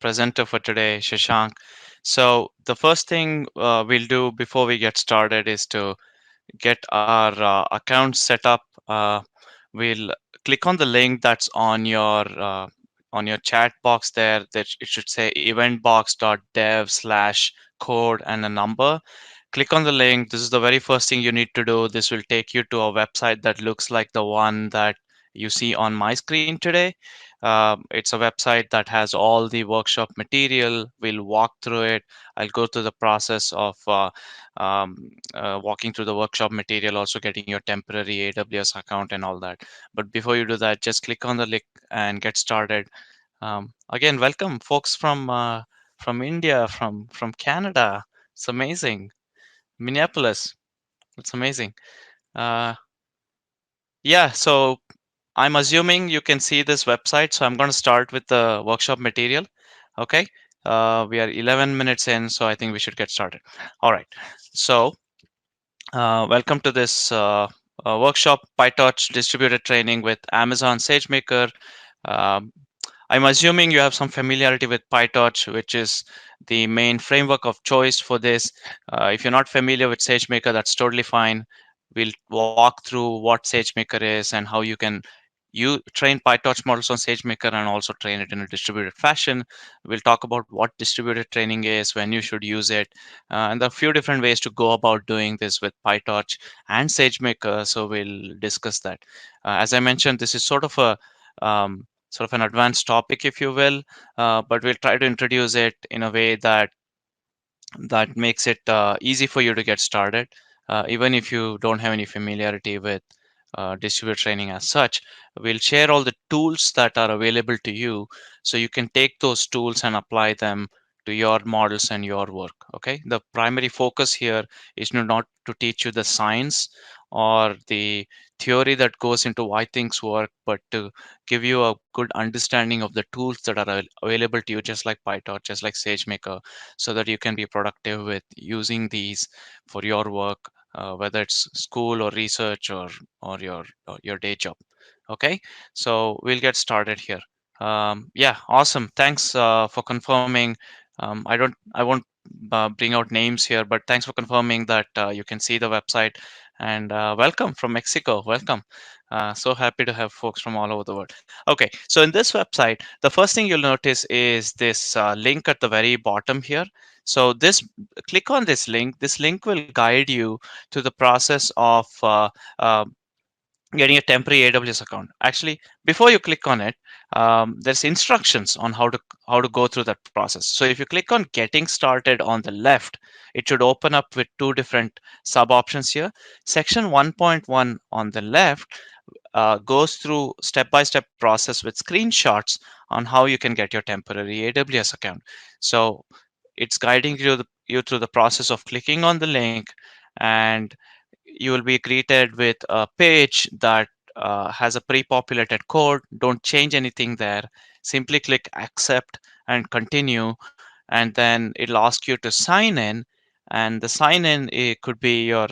presenter for today, Shashank. So the first thing we'll do before we get started is to get our account set up. We'll click on the link that's on your chat box there. That it should say eventbox.dev/code and a number. Click on the link. This is the very first thing you need to do. This will take you to a website that looks like the one that you see on my screen today. It's a website that has all the workshop material. We'll walk through it. I'll go through the process of walking through the workshop material, also getting your temporary AWS account and all that. But before you do that, just click on the link and get started. Again, welcome folks from India, from Canada. It's amazing. Minneapolis. It's amazing. Uh, yeah, so I'm assuming you can see this website. So I'm going to start with the workshop material. Okay. We are 11 minutes in, so I think we should get started. All right. So welcome to this workshop, PyTorch distributed training with Amazon SageMaker. Um, I'm assuming you have some familiarity with PyTorch, which is the main framework of choice for this. If you're not familiar with SageMaker, that's totally fine. We'll walk through what SageMaker is and how you train PyTorch models on SageMaker and also train it in a distributed fashion. We'll talk about what distributed training is, when you should use it, and there are a few different ways to go about doing this with PyTorch and SageMaker. So we'll discuss that. As I mentioned, this is sort of an advanced topic, if you will, but we'll try to introduce it in a way that makes it easy for you to get started, even if you don't have any familiarity with distributed training as such. We'll share all the tools that are available to you so you can take those tools and apply them to your models and your work. Okay, the primary focus here is not to teach you the science or the theory that goes into why things work, but to give you a good understanding of the tools that are available to you, just like PyTorch, just like SageMaker, so that you can be productive with using these for your work, whether it's school or research or your day job. Okay, so we'll get started here. Yeah, awesome. Thanks for confirming. I won't bring out names here, but thanks for confirming that you can see the website. And welcome from Mexico. Welcome. So happy to have folks from all over the world. Okay, so in this website, the first thing you'll notice is this link at the very bottom here. So click on this link. This link will guide you to the process of getting a temporary AWS account. Actually, before you click on it, there's instructions on how to go through that process. So if you click on Getting Started on the left, it should open up with two different sub options here. Section 1.1 on the left goes through step-by-step process with screenshots on how you can get your temporary AWS account. So it's guiding you through the process of clicking on the link, and you will be greeted with a page that has a pre-populated code. Don't change anything there. Simply click accept and continue, and then it'll ask you to sign in. And the sign in, it could be your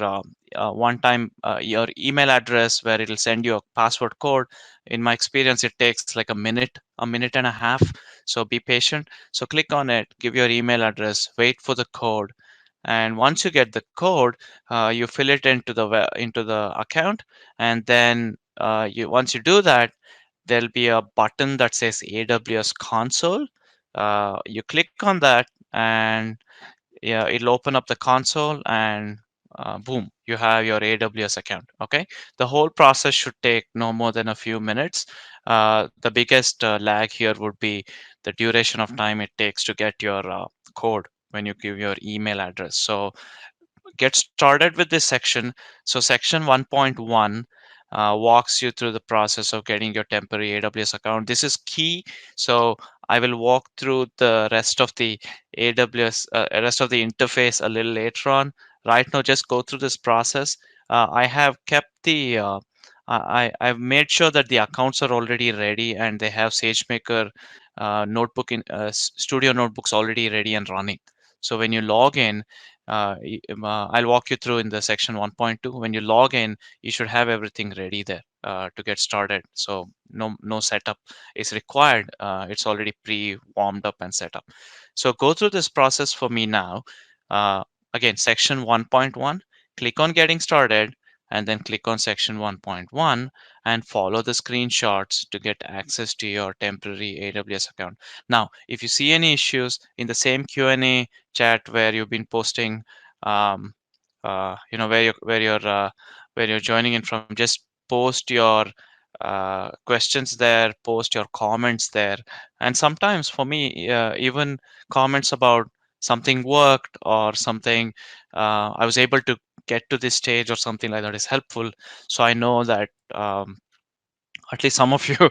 one time your email address, where it'll send you a password code. In my experience, it takes like a minute and a half. So be patient. So click on it, give your email address, wait for the code, and once you get the code, you fill it into the account, and then you once you do that, there'll be a button that says AWS console. You click on that, and yeah, it'll open up the console, and boom, you have your AWS account. Okay, the whole process should take no more than a few minutes. The biggest lag here would be the duration of time it takes to get your code when you give your email address. So get started with this section. So section 1.1 walks you through the process of getting your temporary AWS account. This is key. So I will walk through the rest of the interface a little later on. Right now, just go through this process. I have kept I've made sure that the accounts are already ready and they have SageMaker studio notebooks already ready and running. So when you log in, I'll walk you through in the section 1.2. When you log in, you should have everything ready there to get started. So no setup is required. It's already pre-warmed up and set up. So go through this process for me now. Uh, Again, section 1.1, click on getting started, and then click on section 1.1 and follow the screenshots to get access to your temporary AWS account. Now, if you see any issues in the same Q&A chat where you've been posting, um, where you're joining in from, just post your questions there, post your comments there. And sometimes for me, even comments about something worked or something, I was able to get to this stage or something like that is helpful. So I know that at least some of you,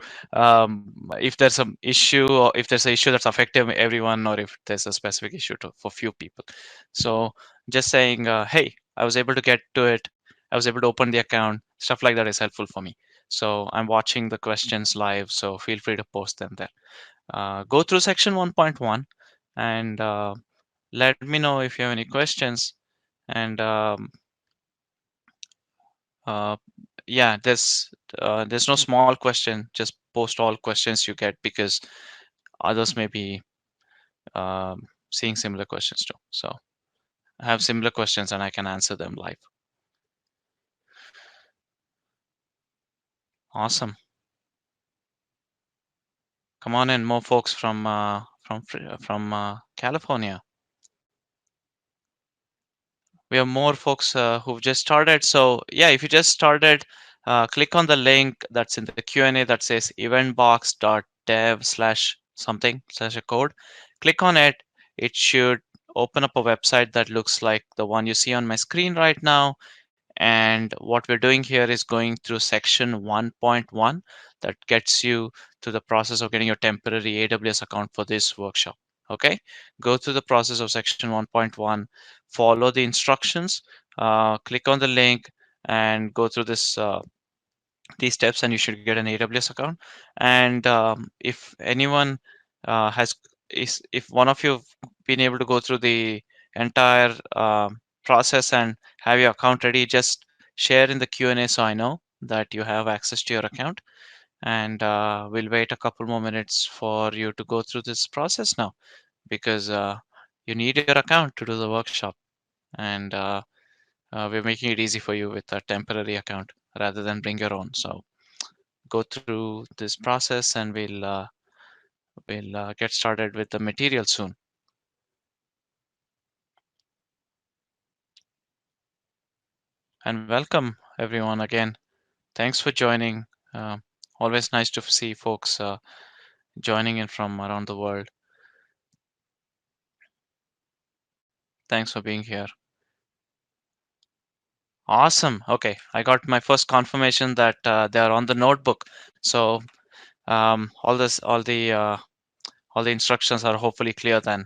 if there's some issue or if there's an issue that's affecting everyone, or if there's a specific issue for few people. So just saying, hey, I was able to get to it, I was able to open the account, stuff like that is helpful for me. So I'm watching the questions live, so feel free to post them there. Go through section 1.1 and let me know if you have any questions. And uh, yeah, there's no small question. Just post all questions you get, because others may be seeing similar questions too. So I have similar questions and I can answer them live. Awesome. Come on in, more folks from California. We have more folks who've just started. So yeah, if you just started, click on the link that's in the Q&A that says eventbox.dev slash something slash a code. Click on it. It should open up a website that looks like the one you see on my screen right now. And what we're doing here is going through section 1.1 that gets you to the process of getting your temporary AWS account for this workshop. Okay, go through the process of section 1.1, follow the instructions, click on the link, and go through these steps, and you should get an AWS account. And if anyone has is if one of you have been able to go through the entire process and have your account ready, just share in the Q&A so I know that you have access to your account. And we'll wait a couple more minutes for you to go through this process now, because you need your account to do the workshop. And we're making it easy for you with a temporary account rather than bring your own. So go through this process, and we'll get started with the material soon. And welcome everyone again. Thanks for joining. Uh, Always nice to see folks joining in from around the world. Thanks for being here. Awesome. Okay, I got my first confirmation that they are on the notebook. So all the instructions are hopefully clear then.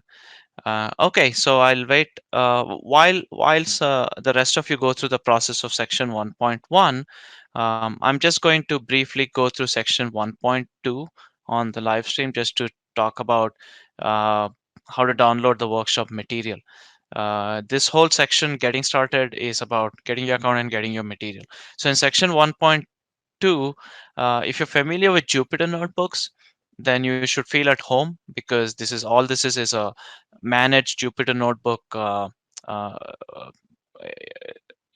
Okay, so I'll wait whilst the rest of you go through the process of section 1.1. I'm just going to briefly go through section 1.2 on the live stream, just to talk about uh, how to download the workshop material. This whole section, getting started, is about getting your account and getting your material. So in section 1.2, if you're familiar with Jupyter notebooks, then you should feel at home, because this is a managed Jupyter notebook uh,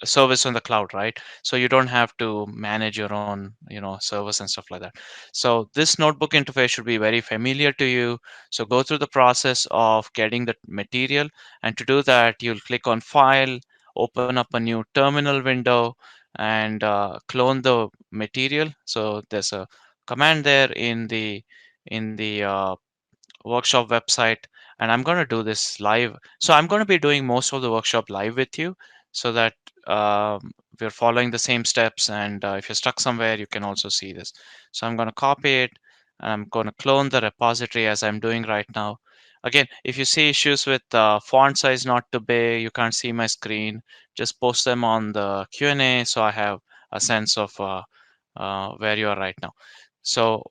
service on the cloud, right? So you don't have to manage your own, servers and stuff like that. So this notebook interface should be very familiar to you. So go through the process of getting the material, and to do that, you'll click on File, open up a new terminal window, and clone the material. So there's a command there in the workshop website, and I'm going to do this live. So I'm going to be doing most of the workshop live with you, so that we're following the same steps. And if you're stuck somewhere, you can also see this. So I'm going to copy it, and I'm going to clone the repository as I'm doing right now. Again, if you see issues with font size not too big, you can't see my screen, just post them on the Q&A so I have a sense of where you are right now. So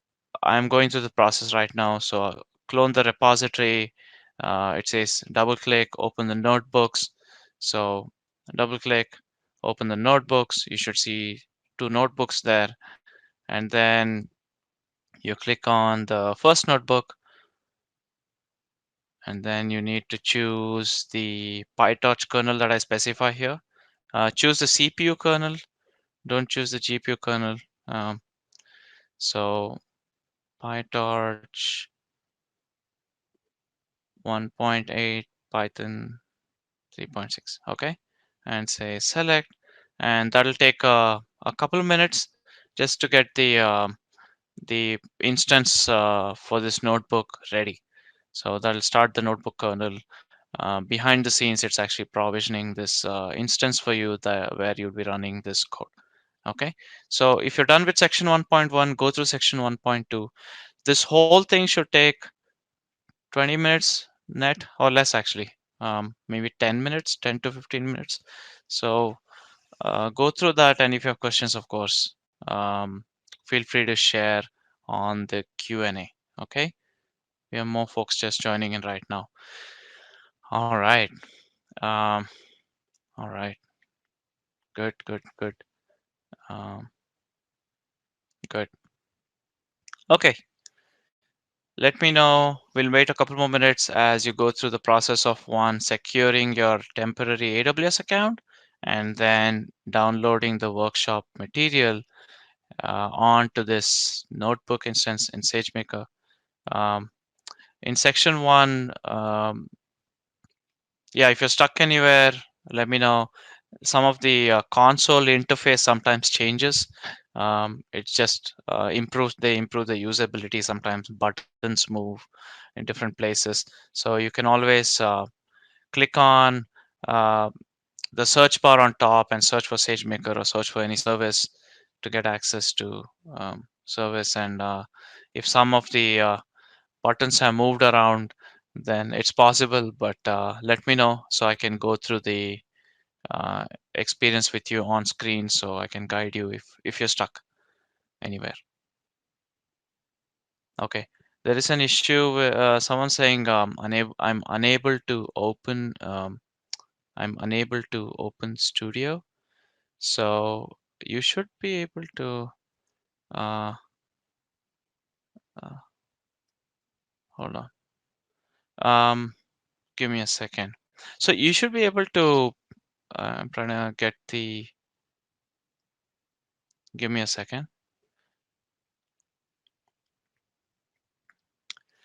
I'm going through the process right now. So clone the repository. It says double click, open the notebooks. So double click, open the notebooks. You should see two notebooks there. And then you click on the first notebook, and then you need to choose the PyTorch kernel that I specify here. Choose the CPU kernel, don't choose the GPU kernel. Um, so PyTorch 1.8, Python 3.6, okay? And say select, and that'll take a couple of minutes just to get the instance for this notebook ready. So that'll start the notebook kernel. Behind the scenes, it's actually provisioning this instance for you where you'll be running this code. Okay, so if you're done with section 1.1, go through section 1.2. This whole thing should take 20 minutes net or less, actually. Maybe 10 minutes, 10 to 15 minutes. So go through that, and if you have questions, of course, feel free to share on the Q&A. Okay, we have more folks just joining in right now. All right. Um, all right. Good, good, good. Um, good. Okay. Let me know. We'll wait a couple more minutes as you go through the process of one, securing your temporary AWS account, and then downloading the workshop material onto this notebook instance in SageMaker. Um, in section one, yeah, if you're stuck anywhere, let me know. Some of the console interface sometimes changes. It's just improves. They improve the usability. Sometimes buttons move in different places, so you can always click on uh, the search bar on top and search for SageMaker or search for any service to get access to service. And if some of the buttons have moved around, then it's possible. But let me know so I can go through the uh, experience with you on screen, so I can guide you if you're stuck anywhere. Okay. There is an issue with someone saying I'm unable to open Studio. So you should be able to uh, uh, hold on. Um, Give me a second. So you should be able to. I'm trying to get the. Give me a second.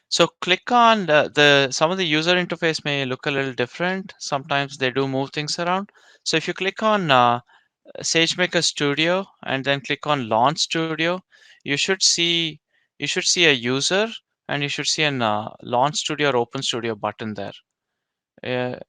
So click on the some of the user interface may look a little different. Sometimes they do move things around. So if you click on SageMaker Studio and then click on Launch Studio, you should see a user, and you should see an Launch Studio or Open Studio button there. Uh,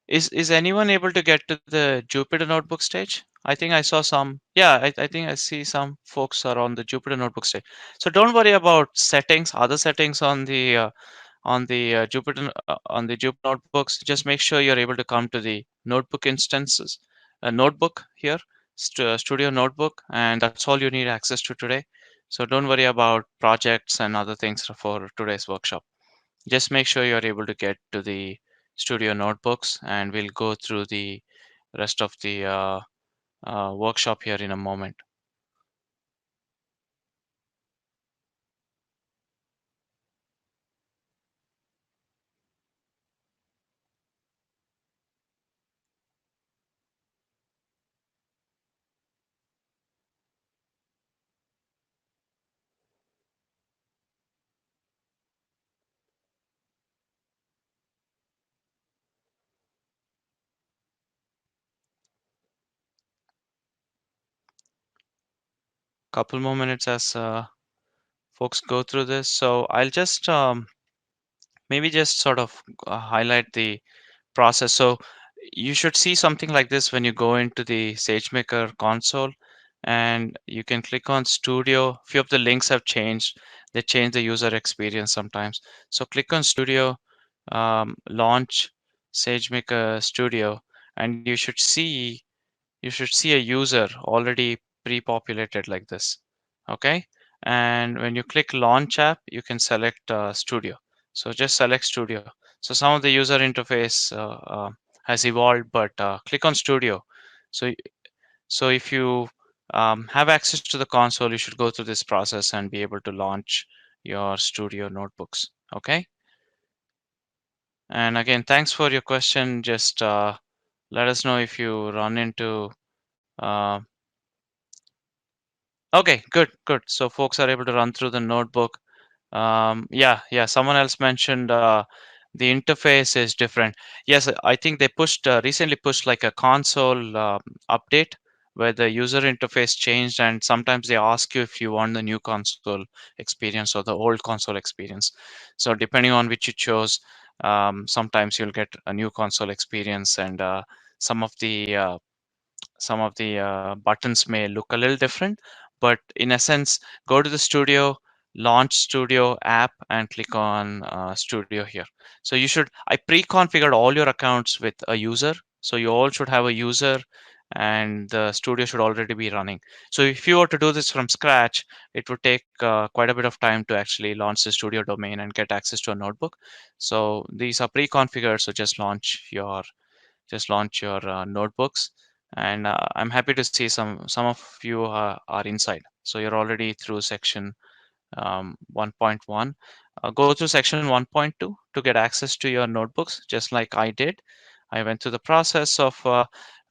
is anyone able to get to the Jupyter Notebook stage? I think I saw some. Yeah, I think I see some folks are on the Jupyter Notebook stage. So don't worry about settings, other settings on the Jupyter notebooks. Just make sure you're able to come to the notebook instances, a notebook here, Studio Notebook, and that's all you need access to today. So don't worry about projects and other things for today's workshop. Just make sure you're able to get to the Studio notebooks, and we'll go through the rest of the workshop here in a moment. Couple more minutes as folks go through this. So I'll just maybe just sort of highlight the process. So you should see something like this when you go into the SageMaker console, and you can click on Studio. Few of the links have changed. They change the user experience sometimes. So click on Studio, launch SageMaker Studio, and you should see a user already pre-populated like this. Okay, and when you click launch app, you can select Studio. So just select Studio. So some of the user interface has evolved, but click on Studio. So so if you have access to the console, you should go through this process and be able to launch your Studio notebooks. Okay. And again, thanks for your question. Just let us know if you run into. Uh, okay, good, good. So folks are able to run through the notebook. Yeah. Someone else mentioned the interface is different. Yes, I think they pushed recently pushed like a console update where the user interface changed, and sometimes they ask you if you want the new console experience or the old console experience. So depending on which you chose, sometimes you'll get a new console experience, and some of the uh, buttons may look a little different, but in essence, go to the Studio, launch Studio app, and click on Studio here. So you should, I pre-configured all your accounts with a user. So you all should have a user, and the Studio should already be running. So if you were to do this from scratch, it would take quite a bit of time to actually launch the Studio domain and get access to a notebook. So these are pre-configured. So just launch your notebooks, and I'm happy to see some of you are inside, so you're already through section 1.1. Go through section 1.2 to get access to your notebooks, just like I did. I went through the process of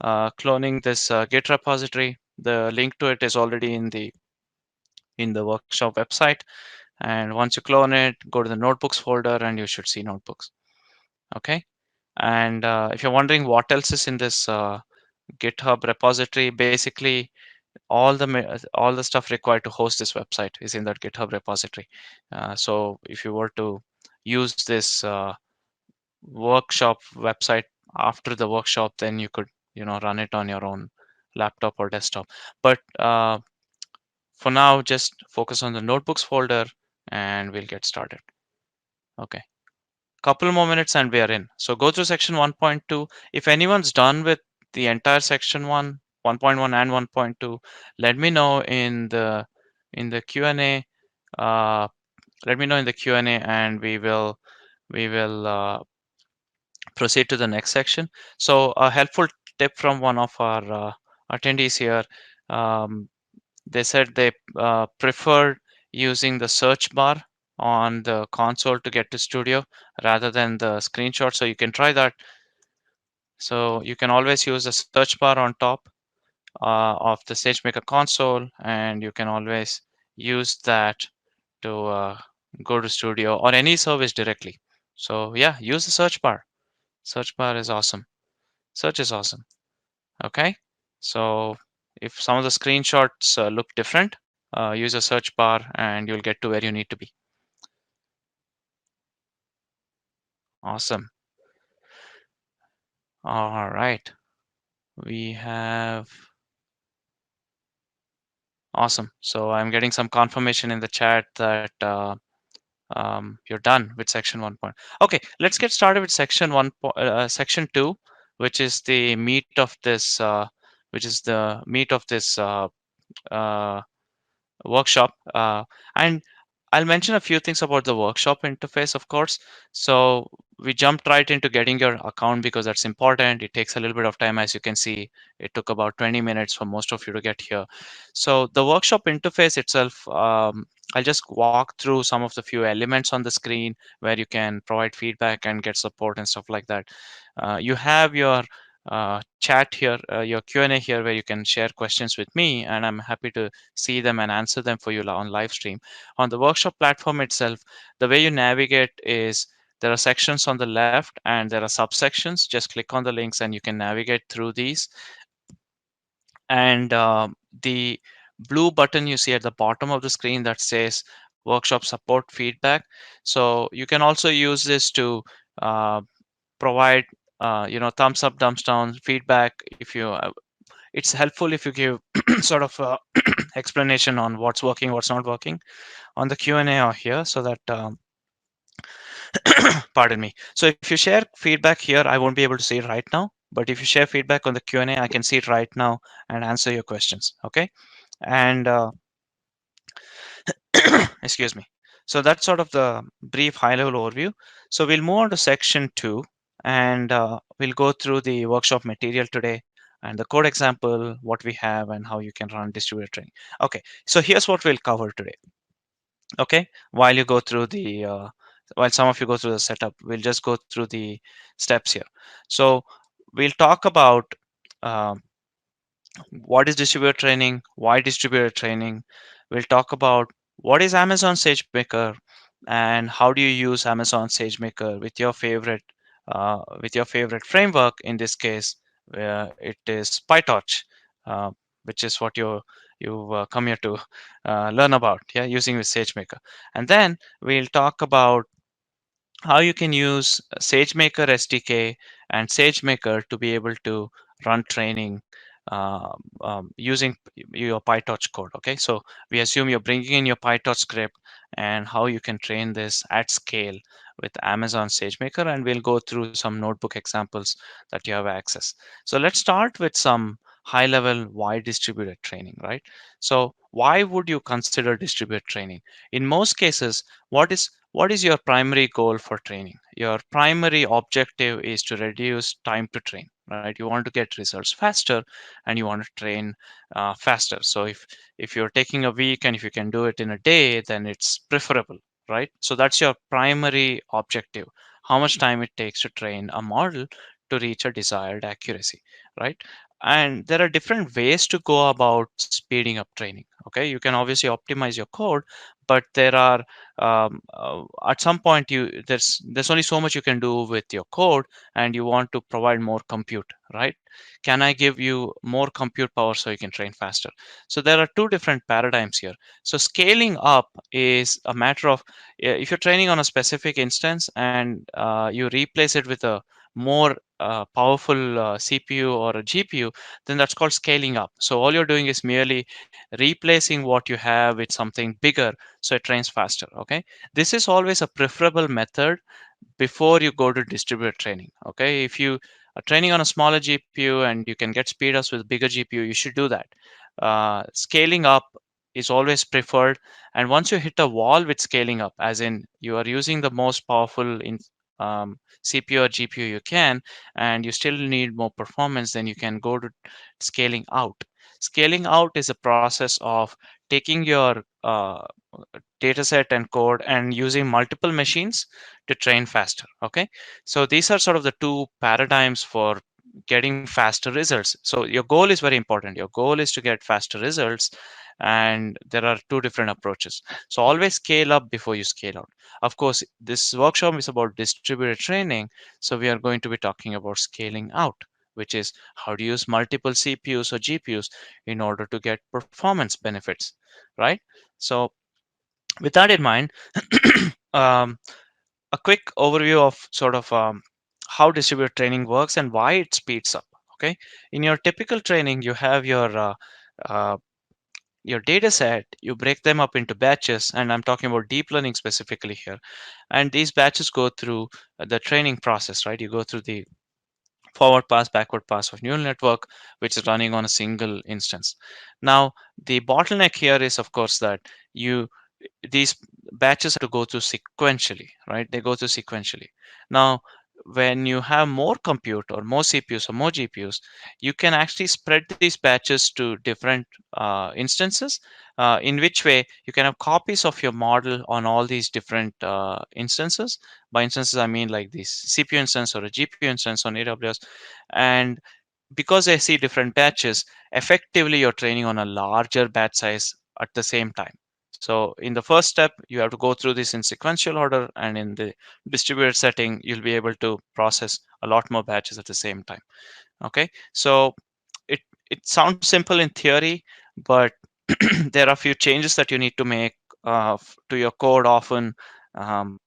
cloning this Git repository. The link to it is already in the workshop website, and once you clone it, go to the notebooks folder and you should see notebooks. Okay. And if you're wondering what else is in this GitHub repository, basically all the stuff required to host this website is in that GitHub repository. So if you were to use this workshop website after the workshop, then you could run it on your own laptop or desktop. But for now, just focus on the notebooks folder, and we'll get started. Okay. Couple more minutes and we are in. So go through section 1.2. If anyone's done with the entire section 1.1 and 1.2, let me know in the Q&A. Uh, let me know in the Q&A, and we will proceed to the next section. So a helpful tip from one of our attendees here. Um, they said they prefer using the search bar on the console to get to Studio rather than the screenshot. So you can try that. So you can always use the search bar on top of the SageMaker console, and you can always use that to go to Studio or any service directly. So yeah, use the search bar. Search bar is awesome. Search is awesome. Okay. So if some of the screenshots look different, use a search bar and you'll get to where you need to be. Awesome. All right. We have awesome. So I'm getting some confirmation in the chat that you're done with section 1 point. Okay, let's get started with section 2, which is the meat of this uh, workshop. And I'll mention a few things about the workshop interface, of course. So we jumped right into getting your account because that's important. It takes a little bit of time. As you can see, it took about 20 minutes for most of you to get here. So the workshop interface itself, I'll just walk through some of the few elements on the screen where you can provide feedback and get support and stuff like that. You have your chat here, your Q&A here, where you can share questions with me, and I'm happy to see them and answer them for you on live stream. On the workshop platform itself, the way you navigate is there are sections on the left and there are subsections. Just click on the links and you can navigate through these. And the blue button you see at the bottom of the screen that says workshop support feedback. So you can also use this to uh, provide thumbs up, thumbs down feedback. If you it's helpful if you give sort of explanation on what's working, what's not working on the Q&A or here, so that pardon me. So if you share feedback here, I won't be able to see it right now, but if you share feedback on the Q&A, I can see it right now and answer your questions. Okay. And Excuse me. So that's sort of the brief high-level overview. So we'll move on to section two, and we'll go through the workshop material today and the code example, what we have, and how you can run distributed training. Okay, so here's what we'll cover today. Okay, while you go through the while some of you go through the setup, we'll just go through the steps here. So we'll talk about um, what is distributed training, why distributed training. We'll talk about what is Amazon SageMaker and how do you use Amazon SageMaker with your favorite framework. In this case, it is PyTorch, uh, which is what you come here to learn about. Yeah, using with SageMaker, and then we'll talk about how you can use SageMaker SDK and SageMaker to be able to run training using your PyTorch code. Okay, so we assume you're bringing in your PyTorch script and how you can train this at scale with Amazon SageMaker, and we'll go through some notebook examples that you have access. So let's start with some high level why distributed training, right? So why would you consider distributed training? In most cases, what is your primary goal for training? Your primary objective is to reduce time to train, right? You want to get results faster and you want to train faster. So if you're taking a week and if you can do it in a day, then it's preferable, right? So that's your primary objective. How much time it takes to train a model to reach a desired accuracy, right? And there are different ways to go about speeding up training. Okay, you can obviously optimize your code, but there are at some point there's only so much you can do with your code, and you want to provide more compute, right? Can I give you more compute power so you can train faster? So there are two different paradigms here. So scaling up is a matter of if you're training on a specific instance and you replace it with a more powerful CPU or a GPU, then that's called scaling up. So all you're doing is merely replacing what you have with something bigger so it trains faster. Okay, this is always a preferable method before you go to distributed training. Okay, if you are training on a smaller GPU and you can get speed ups with bigger GPU, you should do that. Scaling up is always preferred, and once you hit a wall with scaling up, as in you are using the most powerful CPU or GPU you can, and you still need more performance, then you can go to scaling out. Scaling out is a process of taking your data set and code and using multiple machines to train faster. Okay, so these are sort of the two paradigms for getting faster results. So your goal is very important. Your goal is to get faster results, and there are two different approaches. So always scale up before you scale out. Of course, this workshop is about distributed training, so we are going to be talking about scaling out, which is how to use multiple CPUs or GPUs in order to get performance benefits, right? So with that in mind, um, a quick overview of sort of how distributed training works and why it speeds up. Okay, in your typical training, you have uh, your data set, you break them up into batches, and I'm talking about deep learning specifically here. And these batches go through the training process, right? You go through the forward pass, backward pass of neural network, which is running on a single instance. Now, the bottleneck here is, of course, that you these batches have to go through sequentially, right? They go through sequentially. Now, when you have more compute or more CPUs or more GPUs, you can actually spread these batches to different instances. In which way you can have copies of your model on all these different instances. By instances, I mean like this CPU instance or a GPU instance on AWS, and because I see different batches, effectively you're training on a larger batch size at the same time. So in the first step, you have to go through this in sequential order, and in the distributed setting, you'll be able to process a lot more batches at the same time. Okay, so it it sounds simple in theory, but there are a few changes that you need to make to your code often, um,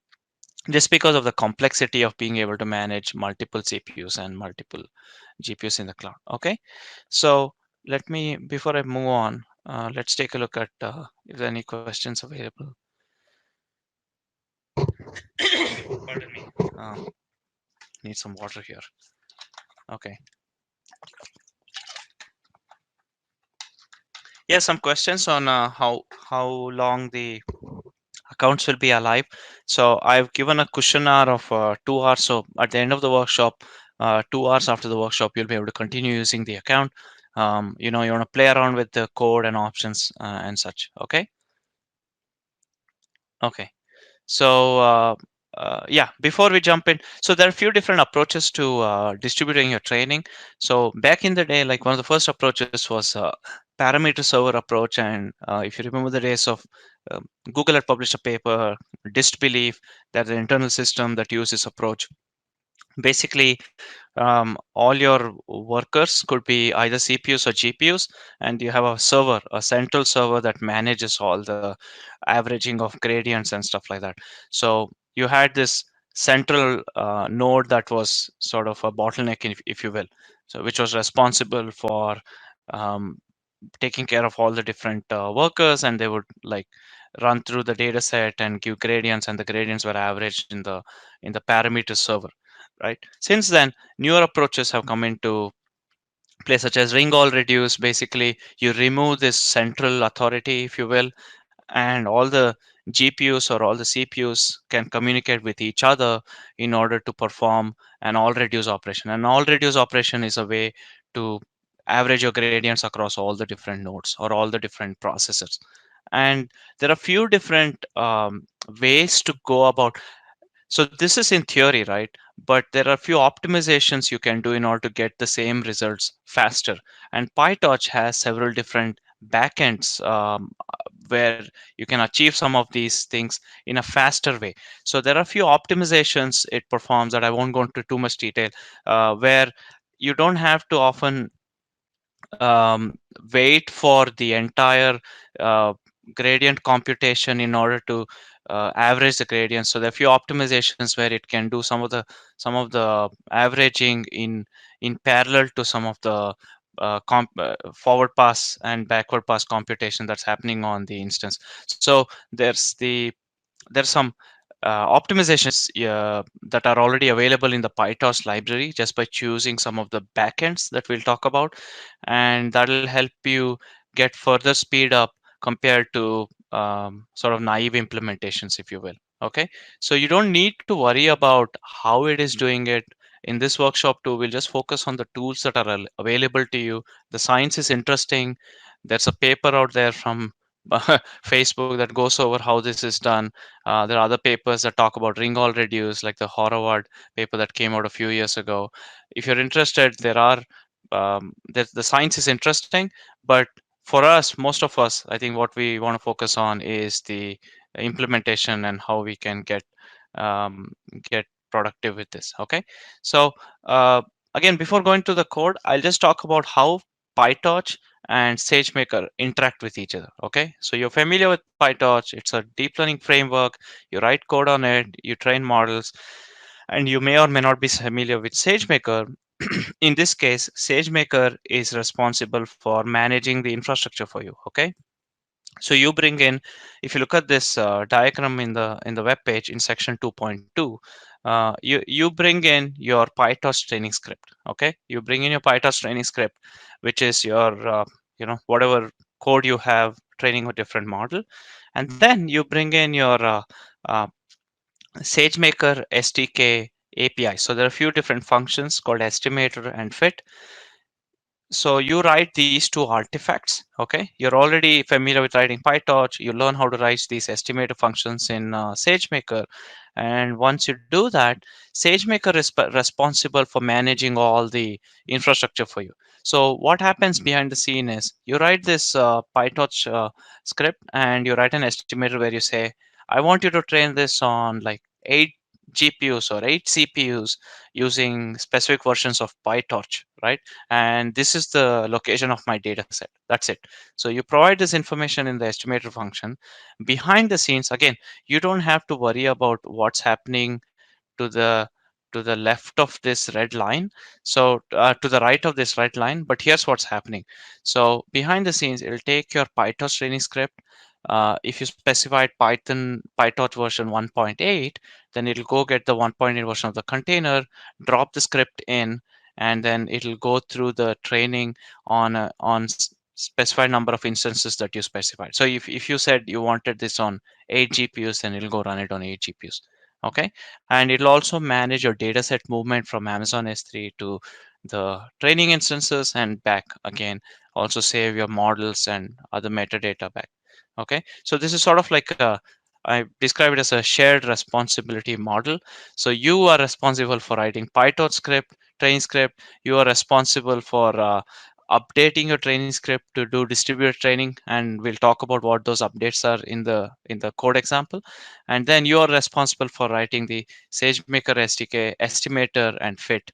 just because of the complexity of being able to manage multiple CPUs and multiple GPUs in the cloud. Okay, so let me, before I move on, let's take a look at if there are any questions available. Pardon me. Need some water here. Okay. Yeah, some questions on how long the accounts will be alive. So I've given a questionnaire of 2 hours. So at the end of the workshop, 2 hours after the workshop, you'll be able to continue using the account. You want to play around with the code and options and such. Okay. Okay. So, yeah, before we jump in, so there are a few different approaches to distributing your training. So back in the day, like one of the first approaches was parameter server approach. And if you remember the days of Google had published a paper, Disbelief, that's an internal system that uses this approach. Basically, all your workers could be either CPUs or GPUs, and you have a server, a central server that manages all the averaging of gradients and stuff like that. So you had this central node that was sort of a bottleneck, if you will, so which was responsible for um, taking care of all the different workers, and they would like run through the data set and give gradients, and the gradients were averaged in the parameter server, right? Since then, newer approaches have come into play, such as ring all reduce. Basically, you remove this central authority, if you will, and all the GPUs or all the CPUs can communicate with each other in order to perform an all reduce operation. An all reduce operation is a way to average your gradients across all the different nodes or all the different processors. And there are a few different ways to go about. So this is in theory, right? But there are a few optimizations you can do in order to get the same results faster. And PyTorch has several different backends where you can achieve some of these things in a faster way. So there are a few optimizations it performs that I won't go into too much detail, where you don't have to often um, wait for the entire uh, gradient computation in order to average the gradient. So there are few optimizations where it can do some of the averaging in parallel to some of the forward pass and backward pass computation that's happening on the instance. So there's some optimizations that are already available in the PyTorch library just by choosing some of the backends that we'll talk about, and that'll help you get further speed up compared to sort of naive implementations, if you will. Okay, so you don't need to worry about how it is doing it. In this workshop too, we'll just focus on the tools that are available to you. The science is interesting. There's a paper out there from Facebook that goes over how this is done. There are other papers that talk about ring all reduce, like the Horoward paper that came out a few years ago. If you're interested, the science is interesting, but for us, most of us, I think what we want to focus on is the implementation and how we can um, get productive with this. Okay, so uh, again, before going to the code, I'll just talk about how PyTorch and SageMaker interact with each other. Okay, so you're familiar with PyTorch. It's a deep learning framework. You write code on it, you train models, and you may or may not be familiar with SageMaker. In this case, SageMaker is responsible for managing the infrastructure for you. Okay, so you bring in, if you look at this diagram in the web page in section 2.2, you bring in your PyTorch training script. Okay, you bring in your PyTorch training script, which is your whatever code you have training a different model, and then you bring in your uh, SageMaker SDK API. So there are a few different functions called estimator and fit. So you write these two artifacts. Okay, you're already familiar with writing PyTorch. You learn how to write these estimator functions in SageMaker, and once you do that, SageMaker is responsible for managing all the infrastructure for you. So what happens behind the scene is you write this PyTorch script, and you write an estimator where you say, I want you to train this on like 8 GPUs or 8 CPUs using specific versions of PyTorch, right? And this is the location of my data set. That's it. So you provide this information in the estimator function. Behind the scenes, again, you don't have to worry about what's happening to the left of this red line, so to the right of this red line. But here's what's happening. So behind the scenes, it'll take your PyTorch training script. If you specified PyTorch version 1.8, then it'll go get the 1.8 version of the container, drop the script in, and then it'll go through the training on specified number of instances that you specified. So if you said you wanted this on 8 GPUs, then it'll go run it on 8 GPUs. Okay. And it'll also manage your dataset movement from Amazon S3 to the training instances and back again. Also save your models and other metadata back. Okay. So this is sort of like I describe it as a shared responsibility model. So you are responsible for writing PyTorch script, training script. You are responsible for updating your training script to do distributed training, and we'll talk about what those updates are in the code example. And then you are responsible for writing the SageMaker SDK estimator and fit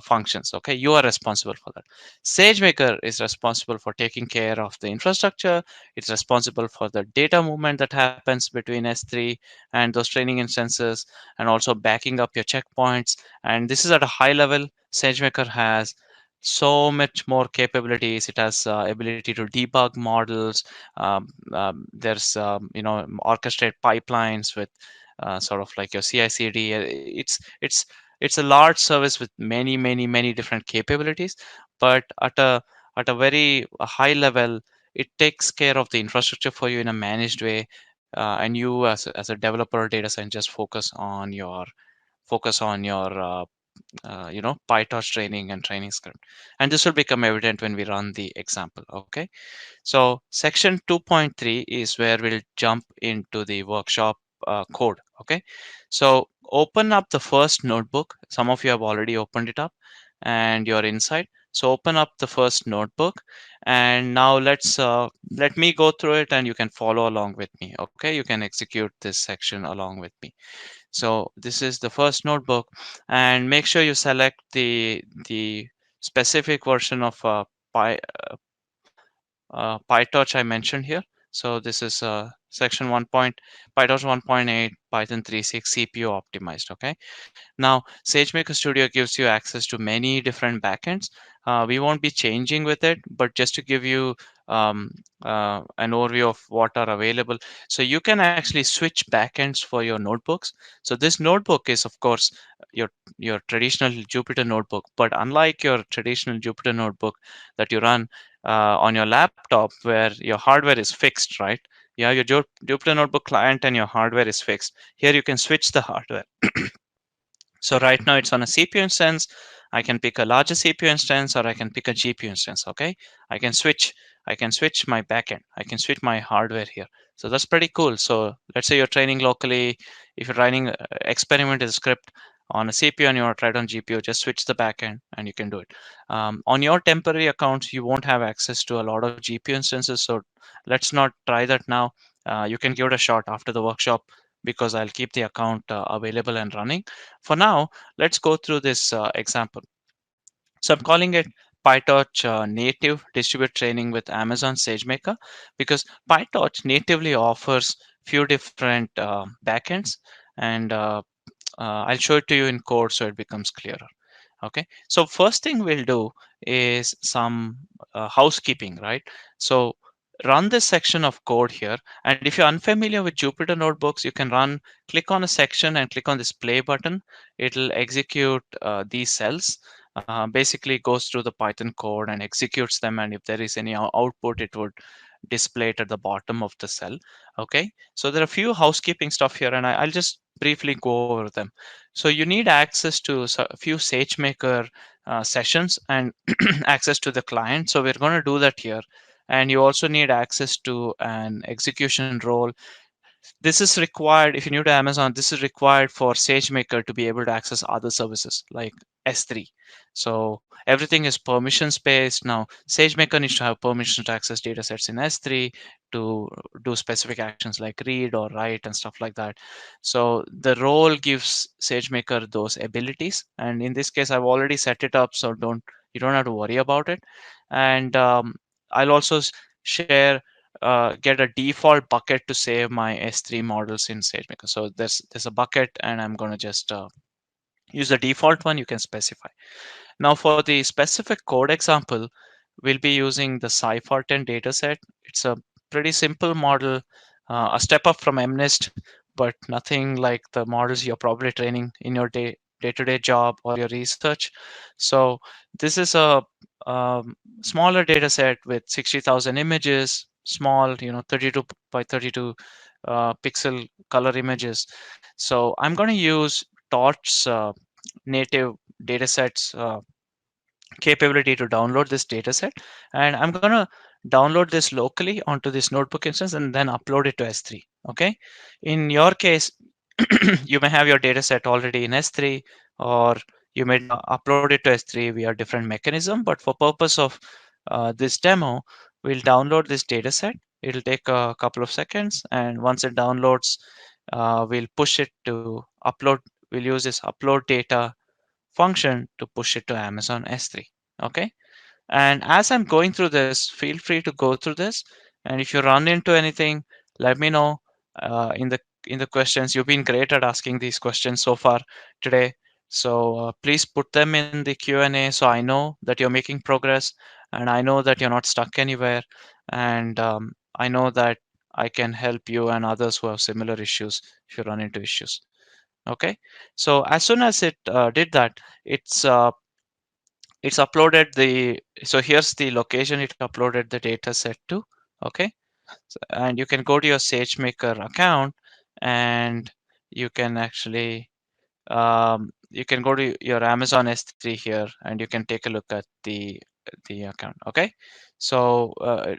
functions. Okay, you are responsible for that. SageMaker is responsible for taking care of the infrastructure. It's responsible for the data movement that happens between S3 and those training instances, and also backing up your checkpoints. And this is at a high level. SageMaker has so much more capabilities. It has ability to debug models. There's orchestrate pipelines with sort of like your CI/CD. It's a large service with many different capabilities, but at a very high level, it takes care of the infrastructure for you in a managed way, and you as a developer or data scientist focus on your PyTorch training and training script. And this will become evident when we run the example. Okay. So section 2.3 is where we'll jump into the workshop code. Okay. So open up the first notebook. Some of you have already opened it up and you're inside. So open up the first notebook, and now let me go through it and you can follow along with me. Okay. You can execute this section along with me. So this is the first notebook, and make sure you select the specific version of Py, PyTorch I mentioned here. So this is section 1. PyTorch 1.8 Python 3.6 CPU optimized. Okay. Now, SageMaker Studio gives you access to many different backends. We won't be changing with it, but just to give you an overview of what are available. So you can actually switch backends for your notebooks. So this notebook is, of course, your your traditional Jupyter notebook, but unlike your traditional Jupyter notebook that you run on your laptop, where your hardware is fixed, right? You have your Jupyter notebook client and your hardware is fixed. Here you can switch the hardware. So right now it's on a CPU instance. I can pick a larger CPU instance or I can pick a GPU instance. Okay, I can switch. I can switch my backend. I can switch my hardware here. So that's pretty cool. So let's say you're training locally. If you're running experiment as a script on a CPU and you're tried on GPU, just switch the backend and you can do it. On your temporary accounts, you won't have access to a lot of GPU instances. So let's not try that now. You can give it a shot after the workshop, because I'll keep the account available and running. For now, let's go through this example. So I'm calling it PyTorch native distributed training with Amazon SageMaker, because PyTorch natively offers few different backends, and I'll show it to you in code so it becomes clearer. Okay, so first thing we'll do is some housekeeping, right? So run this section of code here, and if you're unfamiliar with Jupyter notebooks, you can click on a section and click on this play button. It'll execute these cells. Basically goes through the Python code and executes them, and if there is any output, it would display it at the bottom of the cell. Okay, so there are a few housekeeping stuff here, and I'll just briefly go over them. So you need access to a few SageMaker sessions and access to the client. So we're going to do that here. And you also need access to an execution role. This is required if you're new to Amazon. This is required for SageMaker to be able to access other services like S3. So everything is permissions based. Now, SageMaker needs to have permission to access data sets in S3 to do specific actions like read or write and stuff like that. So the role gives SageMaker those abilities. And in this case, I've already set it up, so you don't have to worry about it. And I'll also share get a default bucket to save my S3 models in SageMaker. So there's a bucket, and I'm going to just use the default one. You can specify. Now for the specific code example, we'll be using the Cypher10 dataset. It's a pretty simple model, a step up from MNIST, but nothing like the models you're probably training in your day day-to-day job or your research. So this is a um, smaller data set with 60,000 images, small, 32 by 32 pixel color images. So I'm going to use Torch's native datasets capability to download this dataset, and I'm going to download this locally onto this notebook instance and then upload it to S3. Okay. In your case, you may have your dataset already in S3, or you may upload it to S3 via different mechanism. But for purpose of this demo, we'll download this dataset. It'll take a couple of seconds, and once it downloads, we'll push it to upload. We'll use this upload data function to push it to Amazon S3. Okay. And as I'm going through this, feel free to go through this. And if you run into anything, let me know in the questions. You've been great at asking these questions so far today. So please put them in the Q&A so I know that you're making progress, and I know that you're not stuck anywhere. And I know that I can help you and others who have similar issues if you run into issues. Okay. So as soon as it did that, it's uh, it's uploaded so here's the location it uploaded the data set to. Okay. And you can go to your SageMaker account, and you can actually you can go to your Amazon S3 here, and you can take a look at the account. Okay. So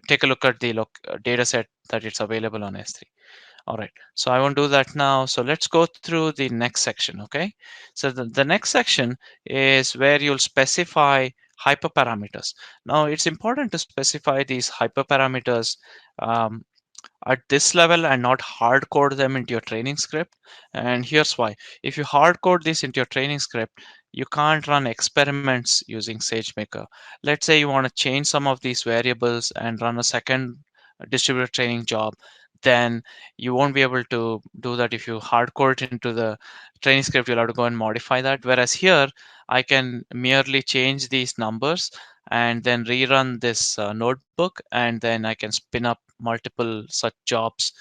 take a look at the data set that it's available on S3. All right, so I won't do that now. So let's go through the next section, okay? So the next section is where you'll specify hyperparameters. Now, it's important to specify these hyperparameters um, at this level and not hard code them into your training script. And here's why. If you hard code this into your training script, you can't run experiments using SageMaker. Let's say you want to change some of these variables and run a second distributed training job, then you won't be able to do that. If you hard code it into the training script, you'll have to go and modify that. Whereas here, I can merely change these numbers and then rerun this notebook, and then I can spin up multiple such jobs.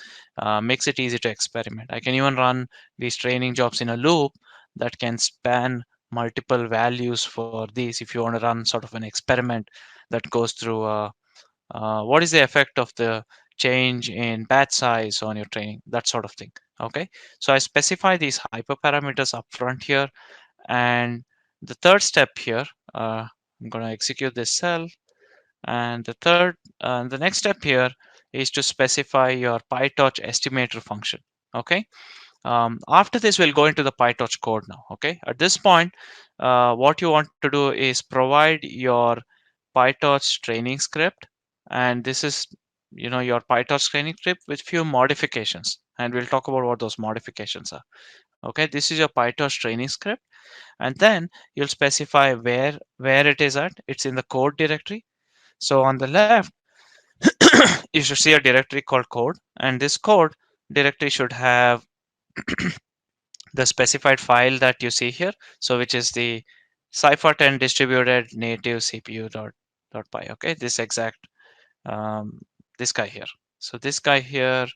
Makes it easy to experiment. I can even run these training jobs in a loop that can span multiple values for these if you want to run sort of an experiment that goes through what is the effect of the change in batch size on your training, that sort of thing. Okay, so I specify these hyperparameters up front here. And the third step here, I'm going to execute this cell. And the next step here is to specify your PyTorch estimator function. Okay. After this, we'll go into the PyTorch code now. Okay. At this point, what you want to do is provide your PyTorch training script, and this is your PyTorch training script with few modifications, and we'll talk about what those modifications are. Okay. This is your PyTorch training script, and then you'll specify where it is at. It's in the code directory. So on the left, you should see a directory called code, and this code directory should have the specified file that you see here. So which is the Cypher 10 distributed native CPU dot py. Okay, this exact um, this guy here. So this guy here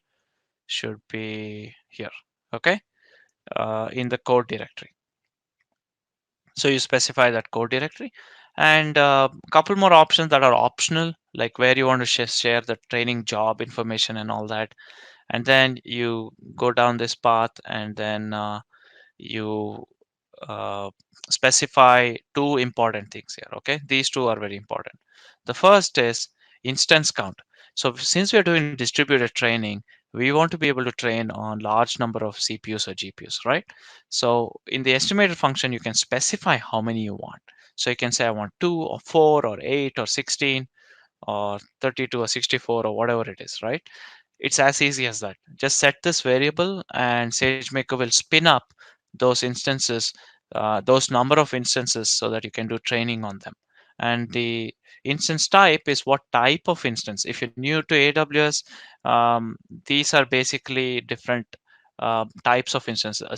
should be here. Okay, in the code directory. So you specify that code directory, and a couple more options that are optional, like where you want to share the training job information and all that. And then you go down this path, and then you uh, specify two important things here. Okay, these two are very important. The first is instance count. So since we are doing distributed training, we want to be able to train on large number of CPUs or GPUs, right? So in the estimated function, you can specify how many you want. So you can say I want 2 or 4 or 8 or 16 or 32 or 64 or whatever it is, right? It's as easy as that. Just set this variable, and SageMaker will spin up those instances, those number of instances, so that you can do training on them. And the instance type is what type of instance. If you're new to AWS, these are basically different types of instances. A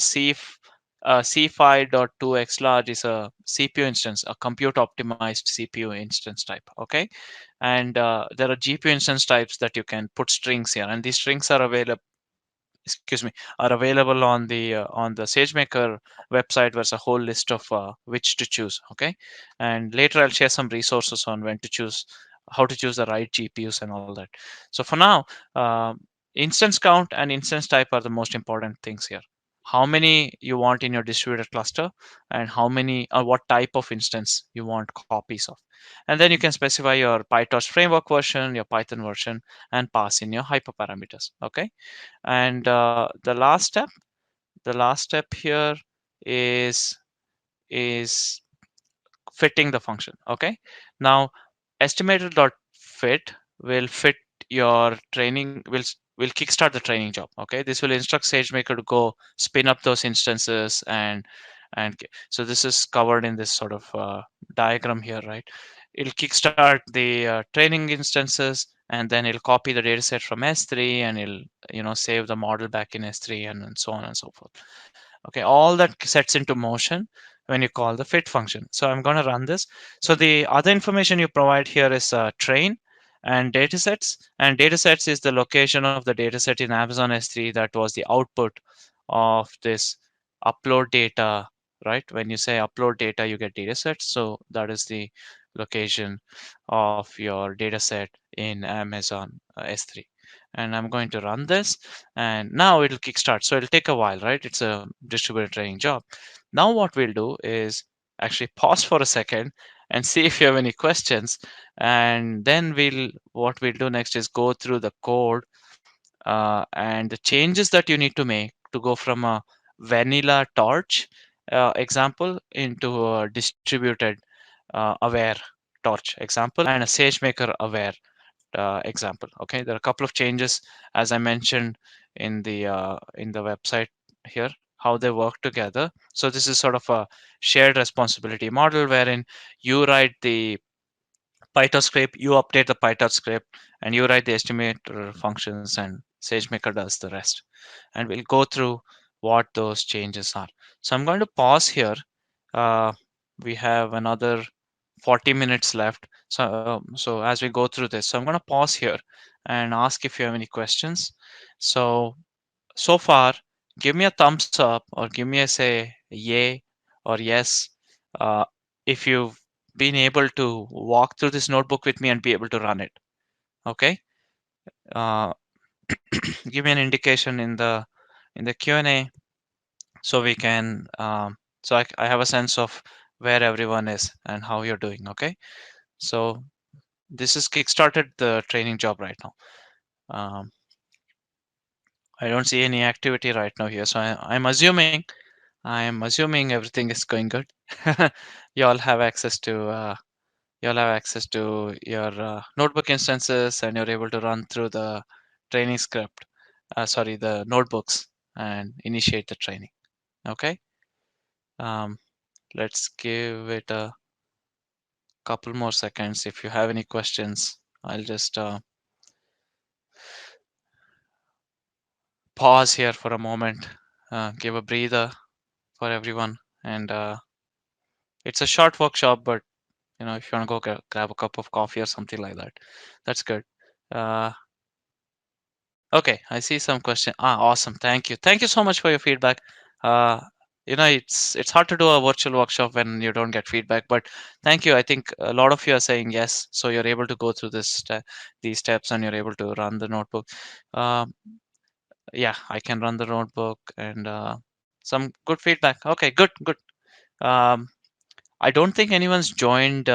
C5.2x large is a CPU instance, a compute optimized CPU instance type. Okay. And there are GPU instance types that you can put strings here, and these strings are available excuse me, are available on the SageMaker website. There's a whole list of which to choose. Okay, and later I'll share some resources on when to choose, how to choose the right GPUs and all that. So for now, instance count and instance type are the most important things here. How many you want in your distributed cluster, and how many or what type of instance you want copies of. And then you can specify your PyTorch framework version, your Python version, and pass in your hyperparameters. Okay, and the last step here is is fitting the function. Okay, now estimator.fit will fit your training, will kickstart the training job. Okay, this will instruct SageMaker to go spin up those instances, so this is covered in this sort of diagram here, right? It'll kickstart the training instances, and then it'll copy the dataset from S3, and it'll save the model back in S3, and so on and so forth. Okay, all that sets into motion when you call the fit function. So I'm going to run this. So the other information you provide here is train and datasets. And datasets is the location of the dataset in Amazon S3 that was the output of this upload data, right? When you say upload data, you get datasets. So that is the location of your dataset in Amazon S3. And I'm going to run this, and now it'll kickstart. So it'll take a while, right? It's a distributed training job. Now what we'll do is actually pause for a second and see if you have any questions, and then what we'll do next is go through the code and the changes that you need to make to go from a vanilla torch example into a distributed aware torch example and a SageMaker aware example. Okay, there are a couple of changes as I mentioned in the website here, how they work together. So this is sort of a shared responsibility model wherein you write the PyTorch script, you update the PyTorch script, and you write the estimator functions, and SageMaker does the rest. And we'll go through what those changes are. So I'm going to pause here. Uh, we have another 40 minutes left. So as we go through this, so I'm going to pause here and ask if you have any questions. So far, give me a thumbs up, or give me a say yay or yes uh, if you've been able to walk through this notebook with me and be able to run it. Okay, uh, give me an indication in the Q&A, so we can I have a sense of where everyone is and how you're doing. Okay, so this is kickstarted the training job right now. um, I don't see any activity right now here, so I'm assuming everything is going good. you all have access to you all have access to your notebook instances, and you're able to run through the training script, sorry, the notebooks, and initiate the training. Okay, um, let's give it a couple more seconds. If you have any questions, I'll just pause here for a moment, give a breather for everyone, and it's a short workshop, but if you want to go grab a cup of coffee or something like that, that's good. uh, okay, I see some question. Awesome, thank you so much for your feedback. uh, it's hard to do a virtual workshop when you don't get feedback, but thank you. I think a lot of you are saying yes, so you're able to go through these steps, and you're able to run the notebook. um, yeah, I can run the notebook, and some good feedback. Okay, good. um, I don't think anyone's joined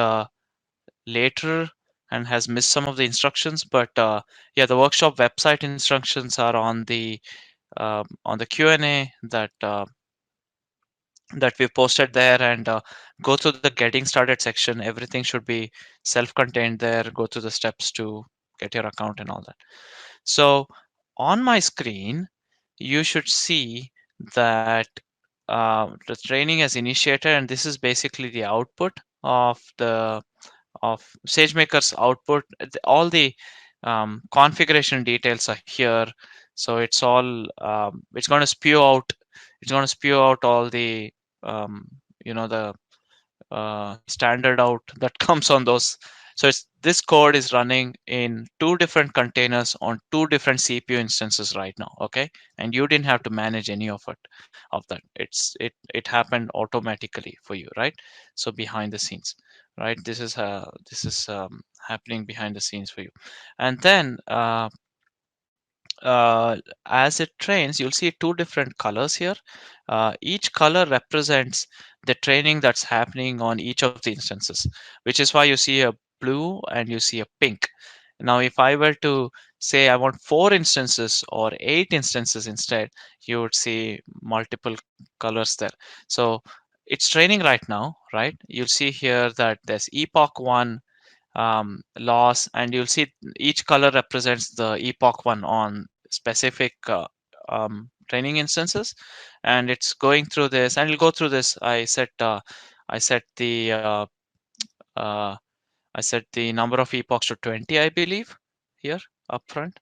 later and has missed some of the instructions, but yeah, the workshop website instructions are on the Q&A that we've posted there, and go through the getting started section. Everything should be self-contained there. Go through the steps to get your account and all that. So on my screen, you should see that the training has initiated, and this is basically the output of the of SageMaker's output. All the configuration details are here. So it's going to spew out. It's going to spew out all the the standard out that comes on those So this code is running in two different containers on two different CPU instances right now. Okay, and you didn't have to manage any of that. It happened automatically for you, right? So behind the scenes, right? This is happening behind the scenes for you, and then uh, as it trains, you'll see two different colors here. Each color represents the training that's happening on each of the instances, which is why you see a blue and you see a pink. Now, if I were to say I want 4 instances or 8 instances instead, you would see multiple colors there. So it's training right now, right? You'll see here that there's epoch 1, loss, and you'll see each color represents the epoch 1 on specific training instances, and it's going through this, and it'll go through this. I set the uh, I set the number of epochs to 20, I believe, here up front.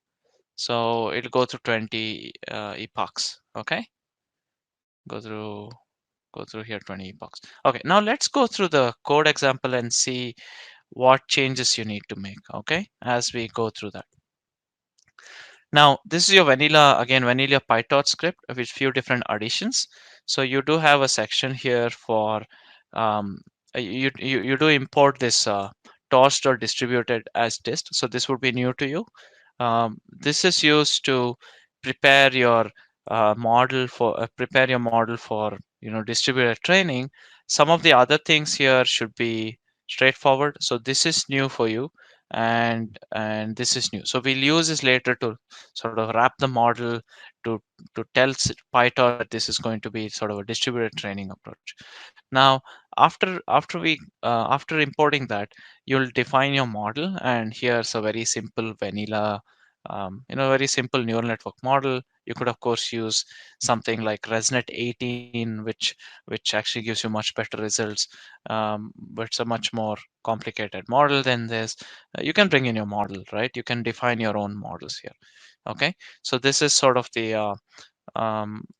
So it'll go through 20 epochs. Okay, go through go through here 20 epochs. Okay, now let's go through the code example and see what changes you need to make. Okay, as we go through that. Now, this is your vanilla PyTorch script with few different additions. So you do have a section here for um, you do import this torched or distributed as dist. So this would be new to you. This is used to prepare your model for distributed training. Some of the other things here should be straightforward. So this is new for you, and this is new. So we'll use this later to sort of wrap the model to tell PyTorch that this is going to be sort of a distributed training approach. Now, after importing that, you'll define your model, and here's a very simple vanilla, very simple neural network model. You could of course use something like ResNet 18, which actually gives you much better results, but it's a much more complicated model than this. You can bring in your model, right? You can define your own models here. Okay, so this is sort of the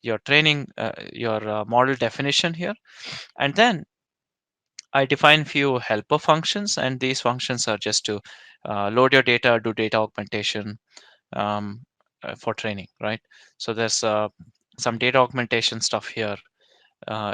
your training, your model definition here, and then I define few helper functions, and these functions are just to load your data, do data augmentation um, for training, right? So there's some data augmentation stuff here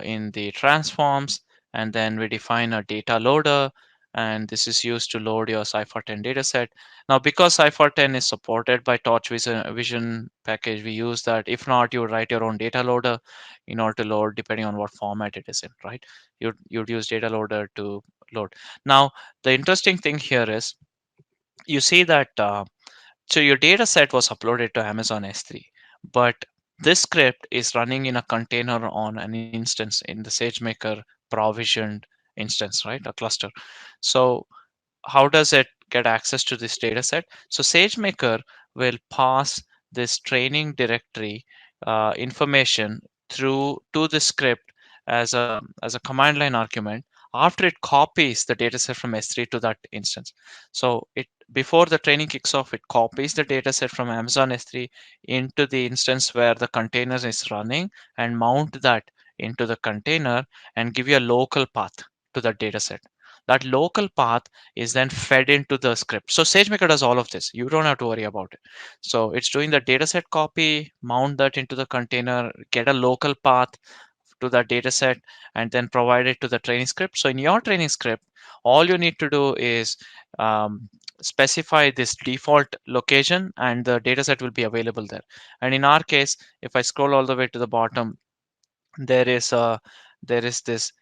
in the transforms, and then we define a data loader, and this is used to load your Cypher 10 dataset. Now, because Cypher 10 is supported by Torch Vision package, we use that. If not, you write your own data loader in order to load, depending on what format it is in, right? You'd use data loader to load. Now, the interesting thing here is you see that so your data set was uploaded to Amazon S3, but this script is running in a container on an instance in the SageMaker provisioned instance, right? A cluster. So how does it get access to this data set? So SageMaker will pass this training directory information through to the script as a command line argument after it copies the dataset from S3 to that instance. So it before the training kicks off, it copies the dataset from Amazon S3 into the instance where the container is running and mount that into the container and give you a local path to that dataset. That local path is then fed into the script. So SageMaker does all of this. You don't have to worry about it. So it's doing the dataset copy, mount that into the container, get a local path to that dataset, and then provide it to the training script. So in your training script, all you need to do is specify this default location, and the dataset will be available there. And in our case, if I scroll all the way to the bottom, there is a there is this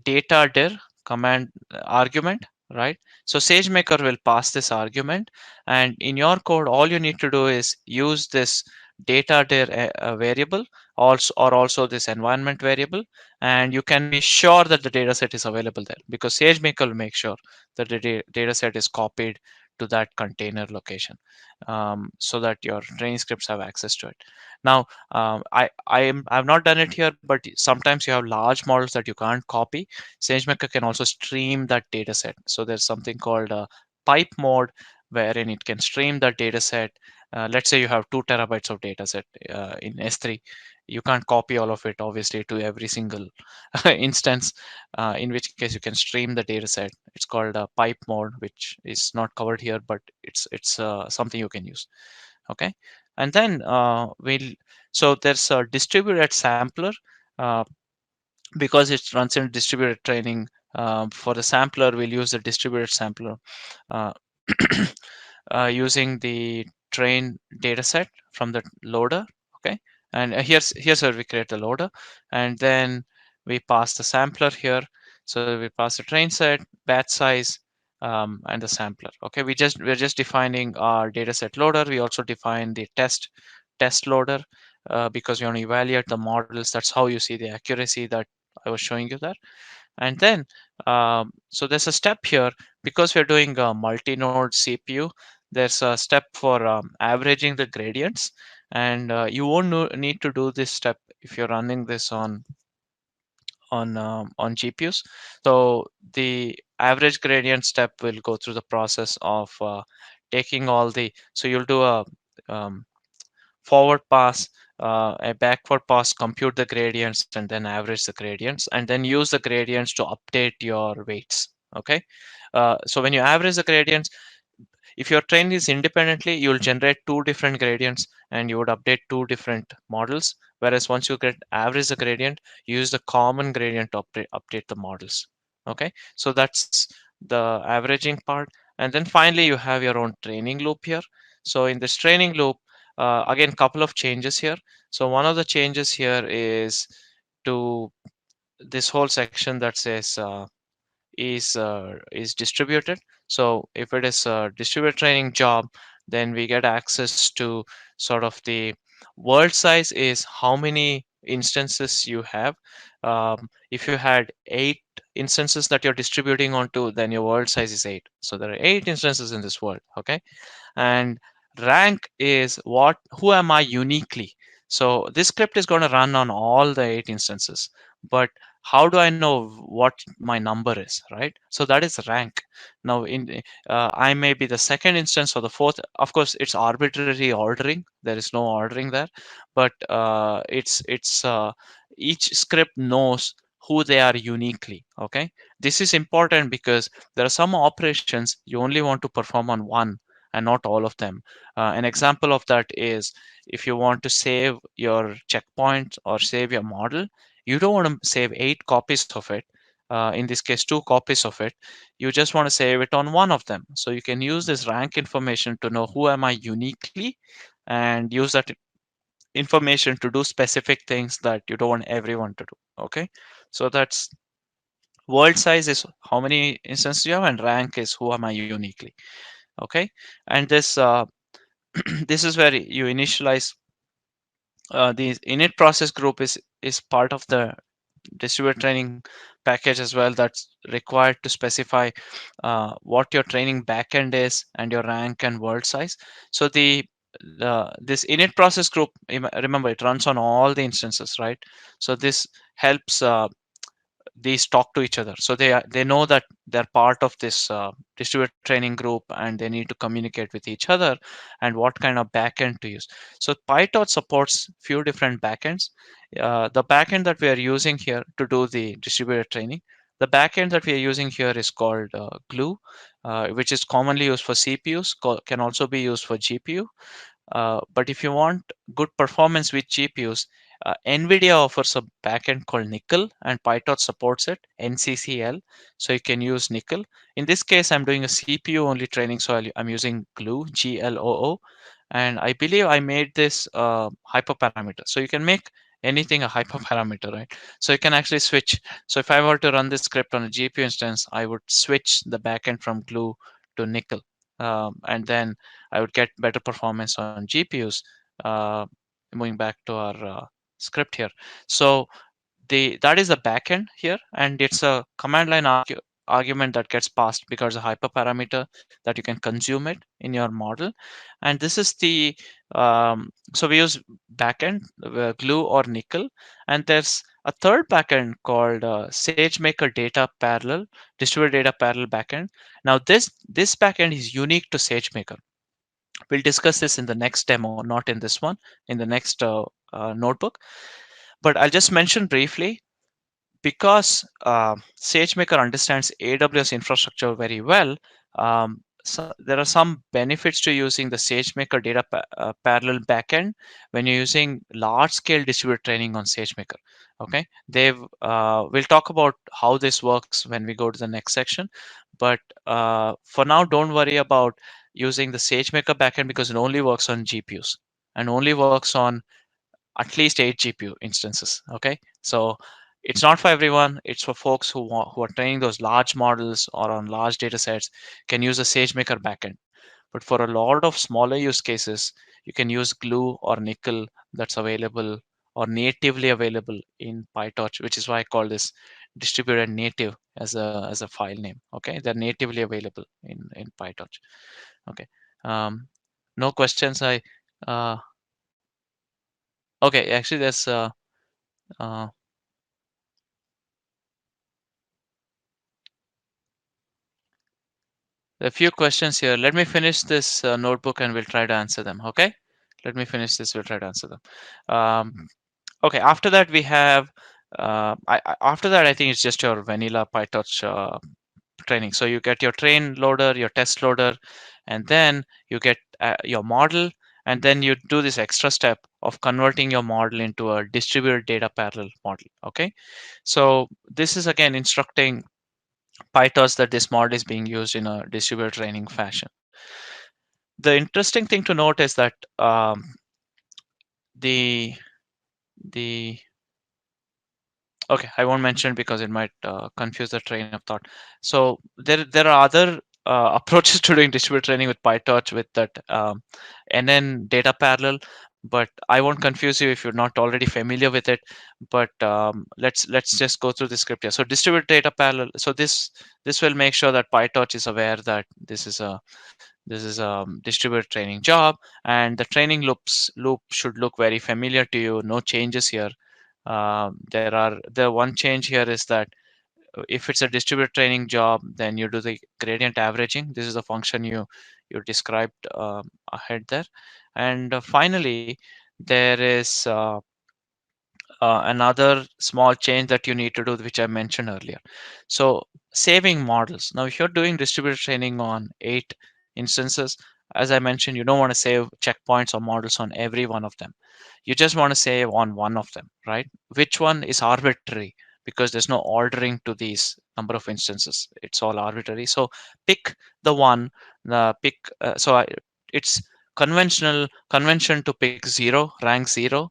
data dir command argument, right? So SageMaker will pass this argument, and in your code, all you need to do is use this data dir variable, also this environment variable, and you can be sure that the data set is available there, because SageMaker will make sure that the data set is copied to that container location, so that your training scripts have access to it. Now, I've not done it here, but sometimes you have large models that you can't copy. SageMaker can also stream that data set. So there's something called a pipe mode, wherein it can stream that data set. Let's say you have 2 terabytes of data set in S3. you can't copy all of it obviously to every single instance, in which case you can stream the data set. It's called pipe mode, which is not covered here, but it's something you can use. Okay, and then so there's a distributed sampler, uh, because it runs in distributed training. For the sampler, we'll use the distributed sampler, uh, using the train data set from the loader. Okay, and here's where we create the loader, and then we pass the sampler here. So we pass the train set, batch size, and the sampler. Okay, we're just defining our data set loader. We also define the test loader, because you want to evaluate the models. That's how you see the accuracy that I was showing you there. And then, so there's a step here because we're doing a multi-node CPU. There's a step for averaging the gradients, and you won't need to do this step if you're running this on GPUs. So the average gradient step will go through the process of taking all the. So you'll do a um, forward pass, a backward pass, compute the gradients, and then average the gradients, and then use the gradients to update your weights. Okay, so when you average the gradients, if your train is independently, you'll generate two different gradients and you would update two different models. Whereas once you get average the gradient, you use the common gradient to update the models. Okay, so that's the averaging part. And then finally, you have your own training loop here. So in this training loop, again, couple of changes here. So one of the changes here is to this whole section that says is distributed. So if it is a distributed training job, then we get access to sort of the world size is how many instances you have. If you had 8 instances that you're distributing onto, then your world size is 8. So there are 8 instances in this world. Okay, and rank is what who am I uniquely. So this script is going to run on all the 8 instances, but how do I know what my number is, right? So that is rank. Now in I may be the second instance or the fourth. Of course it's arbitrary ordering, there is no ordering there, but it's each script knows who they are uniquely. Okay, this is important because there are some operations you only want to perform on one and not all of them. An example of that is if you want to save your checkpoint or save your model, you don't want to save 8 copies of it. In this case, 2 copies of it. You just want to save it on one of them. So you can use this rank information to know who am I uniquely, and use that information to do specific things that you don't want everyone to do. Okay, so that's world size is how many instances you have, and rank is who am I uniquely. Okay, and this this is where you initialize the init process group is part of the distributed training package as well, that's required to specify what your training backend is and your rank and world size. So this init process group, remember it runs on all the instances, right? So this helps these talk to each other, so they know that they're part of this distributed training group and they need to communicate with each other and what kind of backend to use. So PyTorch supports few different backends. The backend that we are using here to do the distributed training, the backend that we are using here is called glue, which is commonly used for CPUs, can also be used for GPU. But if you want good performance with GPUs, NVIDIA offers a backend called Nickel, and PyTorch supports it, NCCL. So you can use Nickel. In this case, I'm doing a CPU only training, so I'm using Glue, GLOO. And I believe I made this hyperparameter. So you can make anything a hyperparameter, right? So you can actually switch. So if I were to run this script on a GPU instance, I would switch the backend from Glue to Nickel. And then I would get better performance on GPUs. Uh, moving back to our script here. So that is the backend here, and it's a command line argument that gets passed because a hyperparameter that you can consume it in your model. And this is the so we use backend glue or nickel, and there's a third backend called SageMaker data parallel, distributed data parallel backend. Now this backend is unique to SageMaker. We'll discuss this in the next demo, not in this one, in the next notebook. But I'll just mention briefly, because SageMaker understands AWS infrastructure very well. So there are some benefits to using the SageMaker data parallel backend when you're using large scale distributed training on SageMaker. Okay, we'll talk about how this works when we go to the next section. But for now, don't worry about using the SageMaker backend, because it only works on GPUs and only works on at least 8 GPU instances. Okay, so it's not for everyone. It's for folks who are training those large models or on large data sets, can use a SageMaker backend. But for a lot of smaller use cases, you can use Glue or Nickel that's available or natively available in PyTorch, which is why I call this distributed native as a file name. Okay, they're natively available in PyTorch. Okay, um, no questions. I okay. Actually, there's uh, a few questions here. Let me finish this notebook and we'll try to answer them. Okay, let me finish this. We'll try to answer them. Okay, after that we have after that I think it's just your vanilla PyTorch training. So you get your train loader, your test loader, and then you get your model, and then you do this extra step of converting your model into a distributed data parallel model. Okay, so this is again instructing PyTorch that this model is being used in a distributed training fashion. The interesting thing to note is that the the okay, I won't mention it because it might confuse the train of thought. So there are other approaches to doing distributed training with PyTorch with that NN data parallel, but I won't confuse you if you're not already familiar with it. But let's just go through the script here. So distributed data parallel. So this will make sure that PyTorch is aware that this is a distributed training job, and the training loop should look very familiar to you. No changes here. The one change here is that if it's a distributed training job, then you do the gradient averaging. This is the function you described ahead there. And finally, there is another small change that you need to do, which I mentioned earlier. So saving models. Now, if you're doing distributed training on 8 instances, as I mentioned, you don't want to save checkpoints or models on every one of them. You just want to save on one of them, right? Which one is arbitrary, because there's no ordering to these number of instances. It's all arbitrary. So pick the one, pick, it's convention to pick zero, rank zero,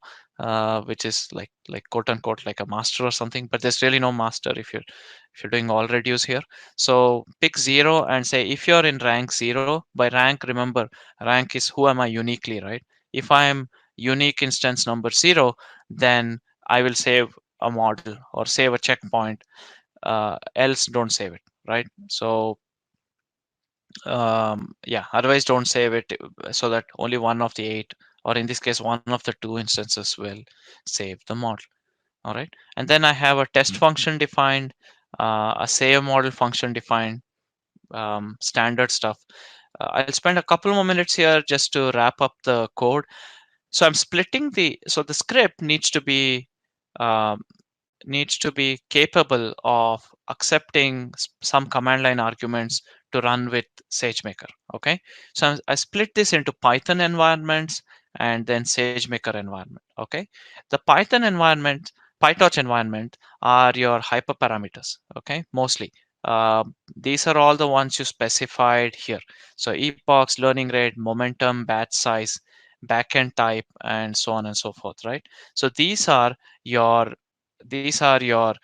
which is like quote unquote like a master or something, but there's really no master if you're doing all reduce here. So pick zero and say if you're in rank zero. By rank, remember, rank is who am I uniquely, right? If I am unique instance number zero, then I will save a model or save a checkpoint, else don't save it, right? So yeah, otherwise don't save it, so that only one of the 8, or in this case one of the 2 instances, will save the model. All right, and then I have a test function defined, a save model function defined, standard stuff. I'll spend a couple more minutes here just to wrap up the code. So I'm splitting the script um, needs to be capable of accepting some command line arguments to run with SageMaker. Okay, so I split this into Python environments and then SageMaker environment. Okay, the Python environment, PyTorch environment, are your hyperparameters. Okay, mostly. These are all the ones you specified here. So epochs, learning rate, momentum, batch size, backend type, and so on and so forth. Right. So your these are your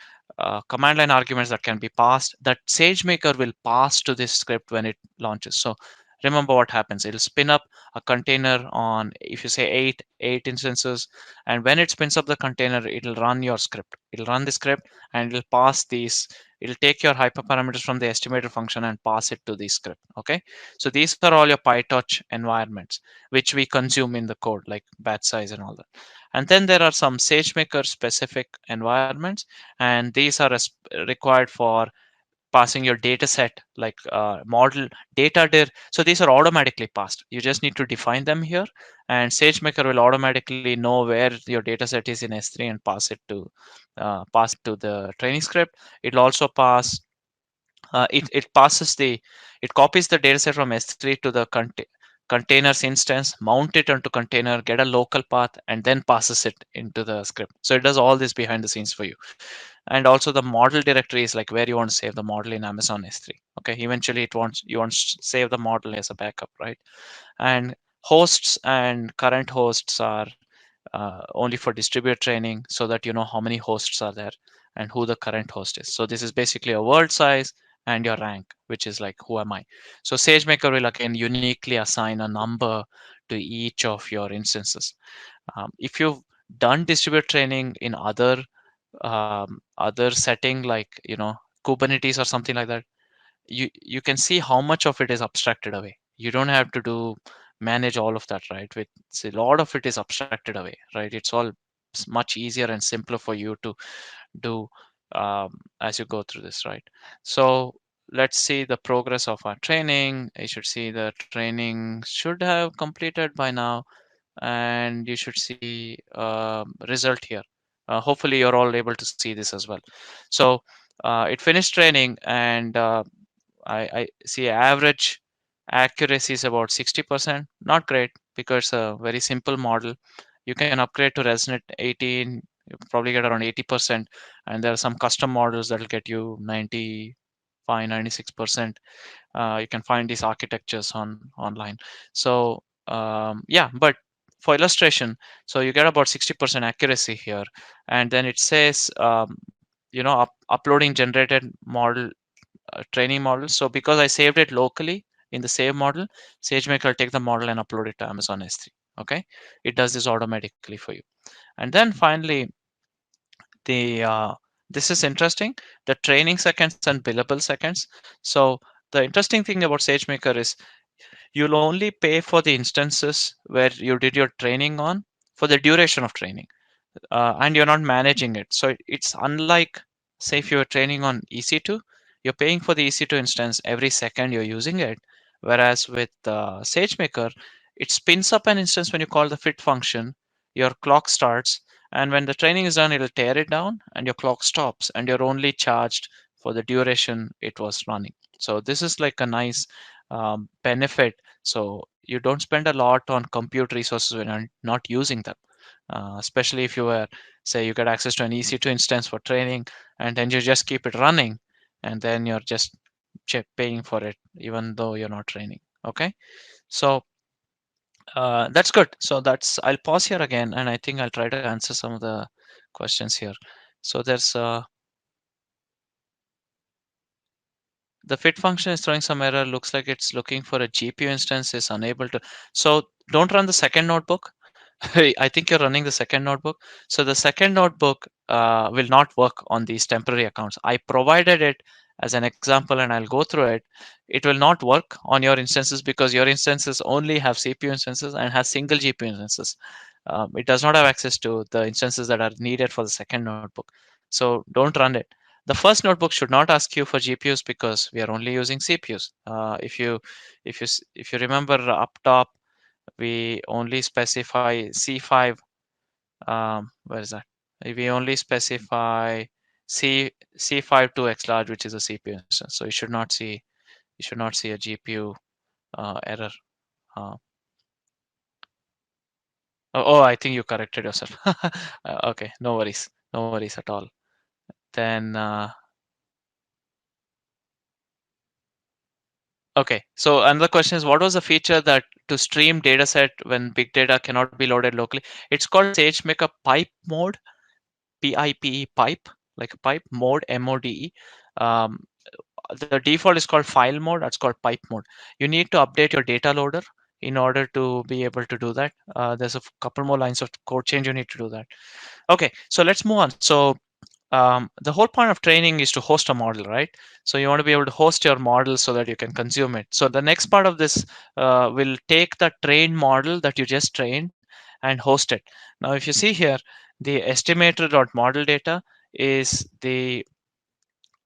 command line arguments that can be passed, that SageMaker will pass to this script when it launches. So remember what happens. It'll spin up a container on, if you say eight instances, and when it spins up the container, it'll run your script. It'll run the script and it'll pass these. It'll take your hyperparameters from the estimator function and pass it to the script. Okay. So these are all your PyTorch environments, which we consume in the code, like batch size and all that. And then there are some SageMaker specific environments, and these are required for passing your data set like model so these are automatically passed. You just need to define them here, and SageMaker will automatically know where your data set is in S3 and pass it to the training script. It'll also it copies the data set from S3 to the containers instance, mount it onto container, get a local path, and then passes it into the script. So it does all this behind the scenes for you. And also the model directory is like where you want to save the model in Amazon S3. Okay, eventually you want to save the model as a backup, right? And hosts and current hosts are only for distributed training, so that you know how many hosts are there and who the current host is. So this is basically a world size and your rank, which is like who am I. So SageMaker will again uniquely assign a number to each of your instances. If you've done distributed training in other setting like Kubernetes or something like that, you can see how much of it is abstracted away. You don't have to do manage all of that, right? With a lot of it is abstracted away, right? It's all much easier and simpler for you to do as you go through this, right? So let's see the progress of our training. You should see the training should have completed by now, and you should see result here. Hopefully you're all able to see this as well. So it finished training, and I see average accuracy is about 60%. Not great because a very simple model. You can upgrade to ResNet 18, you probably get around 80%, and there are some custom models that will get you 95, 96%. You can find these architectures online. So yeah, but for illustration, so you get about 60% accuracy here, and then it says uploading generated model training model. So because I saved it locally in the save model, SageMaker will take the model and upload it to Amazon S3. Okay, it does this automatically for you. And then finally, the this is interesting, the training seconds and billable seconds. So the interesting thing about SageMaker is you'll only pay for the instances where you did your training on for the duration of training, and you're not managing it. So it's unlike, say, if you're training on EC2, you're paying for the EC2 instance every second you're using it. Whereas with SageMaker, it spins up an instance when you call the fit function, your clock starts, and when the training is done, it'll tear it down and your clock stops, and you're only charged for the duration it was running. So this is like a nice benefit. So you don't spend a lot on compute resources when you're not using them, especially if you were, say, you get access to an EC2 instance for training, and then you just keep it running, and then you're just paying for it even though you're not training. Okay, so that's good. So I'll pause here again, and I think I'll try to answer some of the questions here. So there's the fit function is throwing some error. Looks like it's looking for a GPU instance, is unable to. So don't run the second notebook. I think you're running the second notebook. So the second notebook will not work on these temporary accounts. I provided it as an example, and I'll go through it. It will not work on your instances because your instances only have CPU instances and has single GPU instances. It does not have access to the instances that are needed for the second notebook. So don't run it. The first notebook should not ask you for GPUs because we are only using CPUs. If you remember up top, we only specify C5. Where is that? We only specify C5 to X large, which is a CPU instance. So you should not see a GPU error. Uh, oh, I think you corrected yourself. Okay, no worries, no worries at all. Then okay, so another question is, what was the feature that to stream dataset when big data cannot be loaded locally? It's called SageMaker pipe mode, PIPE pipe, like a pipe mode, MODE. Um, the default is called file mode. That's called pipe mode. You need to update your data loader in order to be able to do that. There's a couple more lines of code change you need to do that. Okay, so let's move on. So the whole point of training is to host a model, right? So you want to be able to host your model so that you can consume it. So the next part of this will take the trained model that you just trained and host it. Now, if you see here, the estimator.model data is the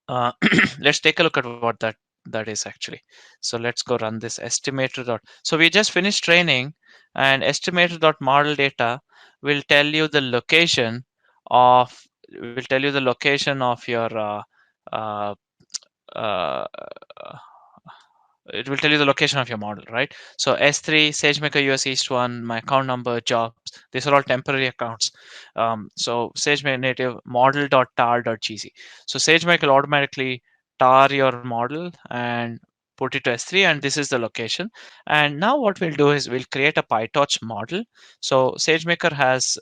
Uh, let's take a look at what that is actually. So let's go run this estimator dot. So we just finished training, and estimator dot model data will tell you the location of will tell you the location of your uh, uh, it will tell you the location of your model, right? So S3, SageMaker US East 1, my account number, jobs, these are all temporary accounts. So SageMaker native model.tar.gz. So SageMaker will automatically tar your model and put it to S3, and this is the location. And now what we'll do is we'll create a PyTorch model. So SageMaker has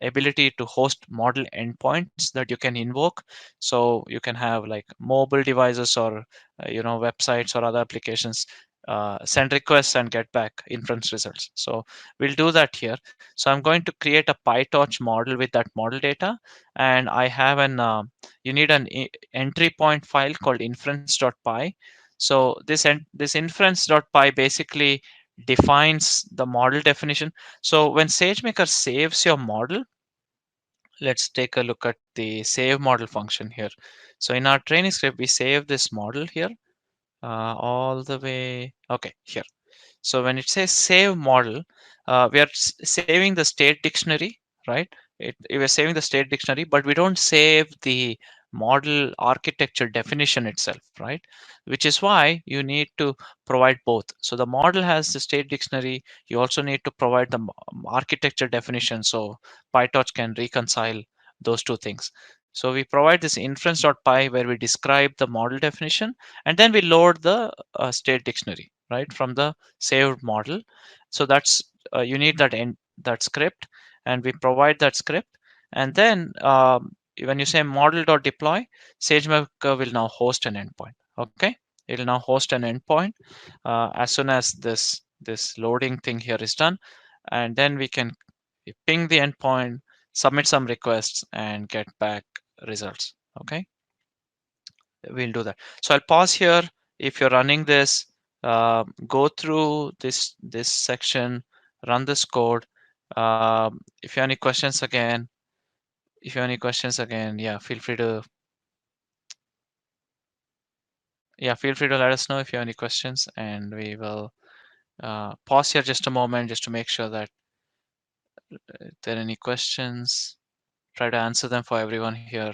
ability to host model endpoints that you can invoke. So you can have like mobile devices or websites or other applications send requests and get back inference results. So we'll do that here. So I'm going to create a PyTorch model with that model data, and I have an you need an entry point file called inference.py. So this inference.py basically defines the model definition. So when SageMaker saves your model, let's take a look at the save model function here. So in our training script, we save this model here all the way. Okay, here. So when it says save model, we are saving the state dictionary, right? We are saving the state dictionary, but we don't save the model architecture definition itself, right? Which is why you need to provide both. So the model has the state dictionary. You also need to provide the architecture definition so PyTorch can reconcile those two things. So we provide this inference.py where we describe the model definition, and then we load the state dictionary, right, from the saved model. So that's you need that script, and we provide that script. And then when you say model.deploy, SageMaker will now host an endpoint. Okay, it will now host an endpoint as soon as this loading thing here is done, and then we can ping the endpoint, submit some requests, and get back results. Okay, we'll do that. So I'll pause here. If you're running this, go through this section, run this code. If you have any questions again, yeah, feel free to let us know if you have any questions, and we will pause here just a moment just to make sure that if there are any questions, try to answer them for everyone here.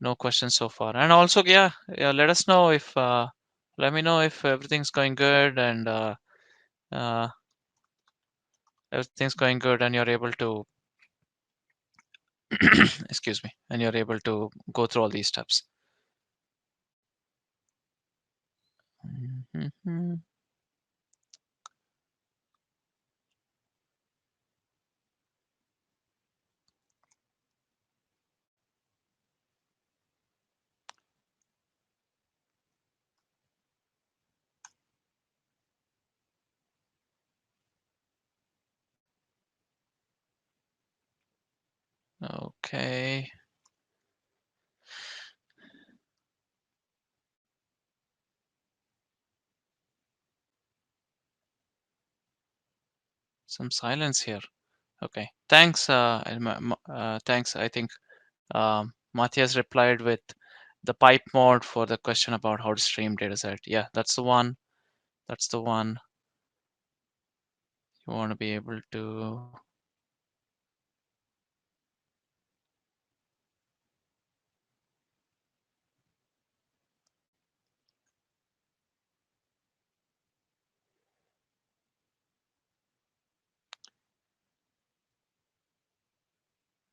No questions so far. And also, yeah, let me know if everything's going good, and uh, everything's going good and you're able to excuse me, and you're able to go through all these steps. Mhm. Okay, some silence here. Okay, thanks. Thanks. I think Matthias replied with the pipe mode for the question about how to stream dataset. Yeah, that's the one. That's the one you want to be able to.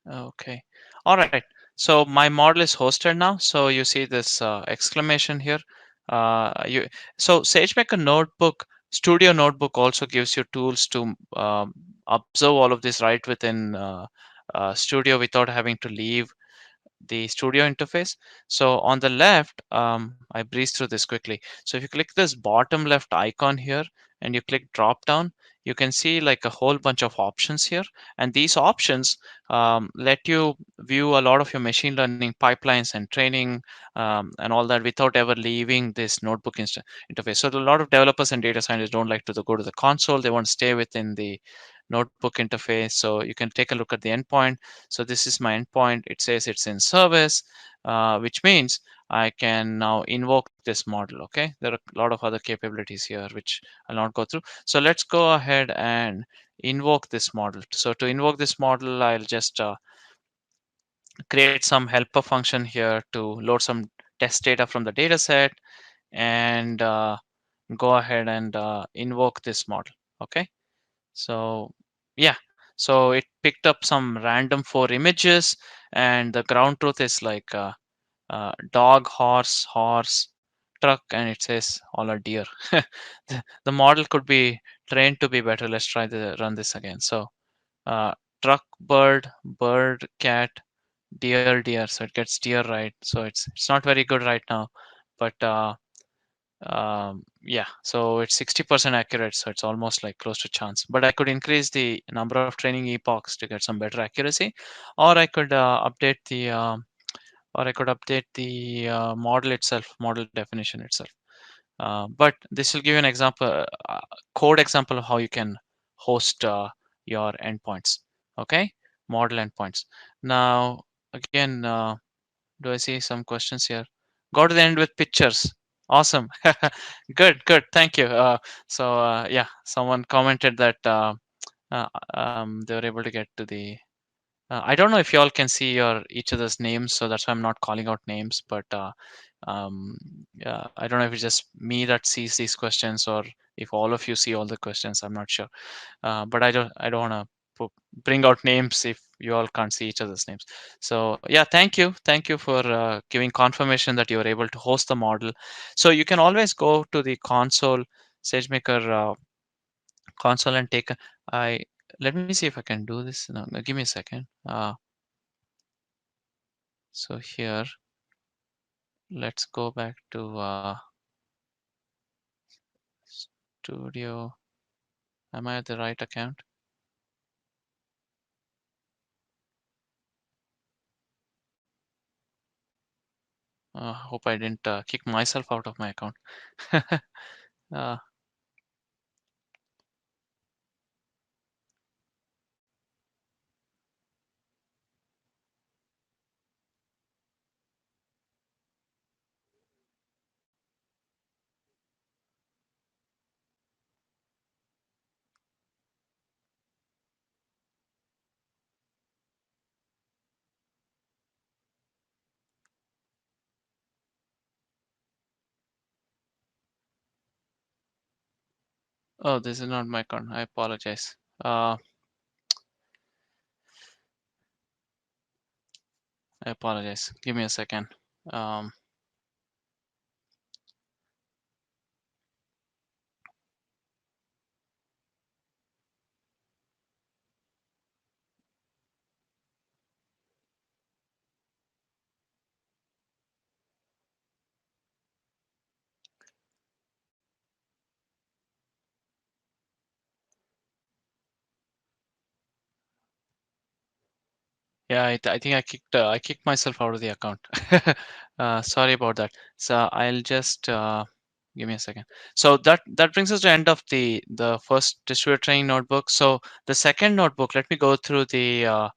Okay. All right. So my model is hosted now. So you see this exclamation here. So SageMaker Notebook, Studio Notebook also gives you tools to observe all of this right within Studio without having to leave the studio interface. So on the left, I breeze through this quickly. So if you click this bottom left icon here and you click drop down, you can see like a whole bunch of options here. And these options let you view a lot of your machine learning pipelines and training and all that without ever leaving this notebook interface. So a lot of developers and data scientists don't like to go to the console. They want to stay within the notebook interface. So you can take a look at the endpoint. So this is my endpoint. It says it's in service. which means I can now invoke this model. Okay, there are a lot of other capabilities here which I'll not go through. So let's go ahead and invoke this model. So to invoke this model, I'll just create some helper function here to load some test data from the data set and go ahead and invoke this model. Okay, so yeah, so it picked up some random 4 images, and the ground truth is like dog, horse, truck, and it says all are deer. The model could be trained to be better. Let's try to run this again. So uh, truck, bird, cat, deer. So it gets deer right. So it's not very good right now, but yeah, so it's 60% accurate, so it's almost like close to chance. But I could increase the number of training epochs to get some better accuracy, or I could update the model itself, model definition itself. But this will give you an example, code example of how you can host your endpoints. Okay, model endpoints. Now, again, do I see some questions here? Go to the end with pictures. Awesome. Good. Thank you. So yeah, someone commented that they were able to get to the. I don't know if you all can see your each other's names, so that's why I'm not calling out names. But yeah, I don't know if it's just me that sees these questions or if all of you see all the questions. I'm not sure. But I don't want to bring out names if you all can't see each other's names. So yeah, thank you for giving confirmation that you were able to host the model. So you can always go to the SageMaker console and take I let me see if I can do this. No, no, give me a second. So here, let's go back to studio. Am I at the right account? Hope I didn't kick myself out of my account. uh, oh, this is not my account. I apologize. I apologize. Give me a second. Um, yeah, I think I kicked myself out of the account. Sorry about that. So I'll just give me a second. So that brings us to end of the first distributed training notebook. So the second notebook, let me go through the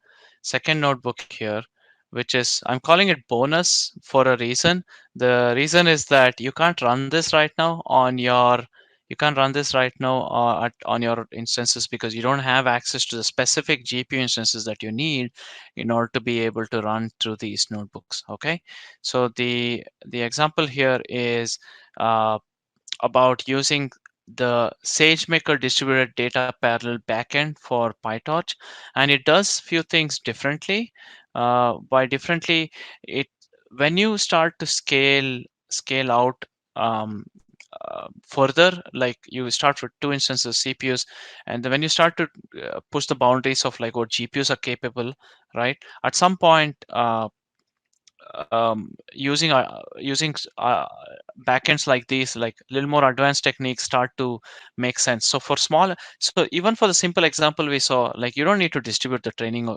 second notebook here, which is I'm calling it bonus for a reason. The reason is that you can't run this right now on your instances because you don't have access to the specific GPU instances that you need in order to be able to run through these notebooks. Okay, so the example here is uh, about using the SageMaker distributed data parallel backend for PyTorch, and it does few things differently. By differently, it when you start to scale out further, like you start with 2 instances CPUs, and then when you start to push the boundaries of like what GPUs are capable, right? At some point, using backends like these, like a little more advanced techniques start to make sense. So for small, so even for the simple example we saw, like you don't need to distribute the training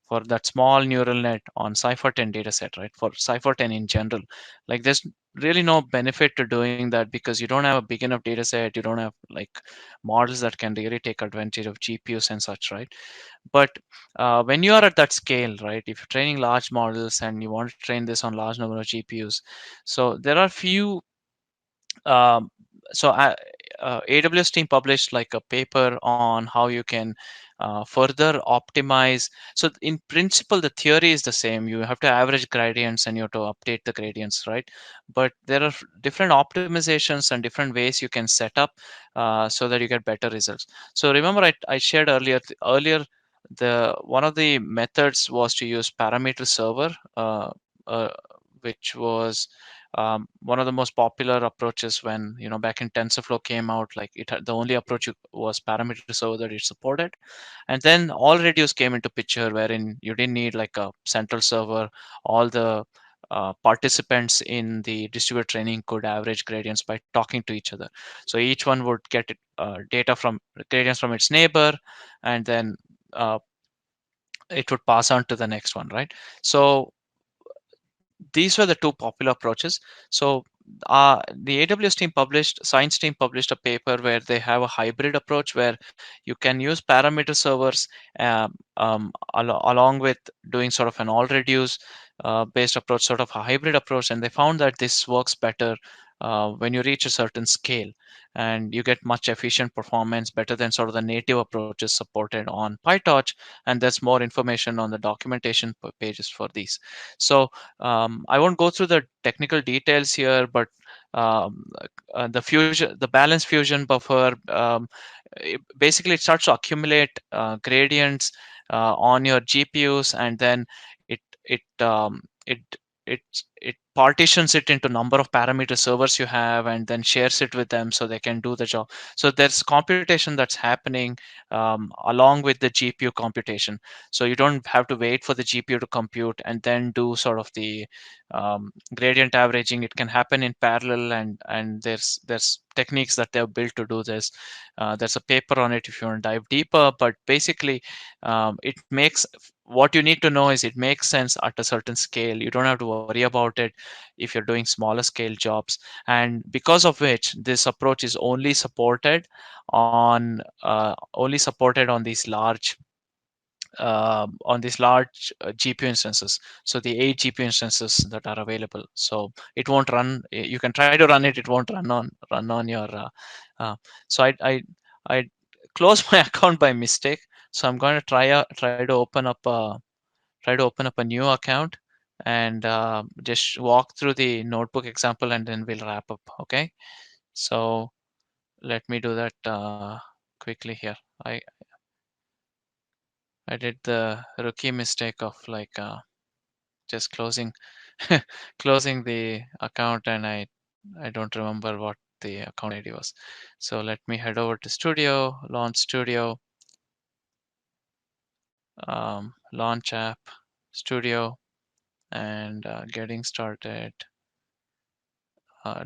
for that small neural net on Cipher 10 dataset, right? For Cipher 10 in general, like there's really no benefit to doing that because you don't have a big enough data set. You don't have like models that can really take advantage of GPUs and such, right? But when you are at that scale, right, if you're training large models and you want to train this on large number of GPUs, so there are few um, so AWS team published like a paper on how you can further optimize. So in principle, the theory is the same. You have to average gradients and you have to update the gradients, right? But there are different optimizations and different ways you can set up so that you get better results. So remember, I shared earlier the one of the methods was to use parameter server, uh, which was one of the most popular approaches when back in TensorFlow came out. Like the only approach was parameter server that it supported, and then all reduce came into picture, wherein you didn't need like a central server. All the participants in the distributed training could average gradients by talking to each other. So each one would get data from gradients from its neighbor, and then uh, it would pass on to the next one, right? So these were the two popular approaches. So the AWS team published, science team published a paper where they have a hybrid approach where you can use parameter servers along with doing sort of an all reduce based approach, sort of a hybrid approach. And they found that this works better when you reach a certain scale, and you get much efficient performance, better than sort of the native approaches supported on PyTorch. And there's more information on the documentation pages for these. So I won't go through the technical details here, but um, the balance fusion buffer, basically it starts to accumulate gradients on your GPUs, and then it it it partitions it into number of parameter servers you have, and then shares it with them so they can do the job. So there's computation that's happening along with the GPU computation. So you don't have to wait for the GPU to compute and then do sort of the gradient averaging. It can happen in parallel, and there's techniques that they've built to do this. There's a paper on it if you want to dive deeper, but basically it makes, what you need to know is it makes sense at a certain scale. You don't have to worry about it if you're doing smaller scale jobs, and because of which this approach is only supported on these large GPU instances. So the 8 GPU instances that are available. So it won't run. You can try to run it. It won't run on your. So I closed my account by mistake. So I'm going to try to open up a new account and just walk through the notebook example, and then we'll wrap up. Okay. So let me do that quickly here. I did the rookie mistake of like just closing the account, and I don't remember what the account ID was. So let me head over to Studio, Launch Studio, Launch App, Studio, and getting started,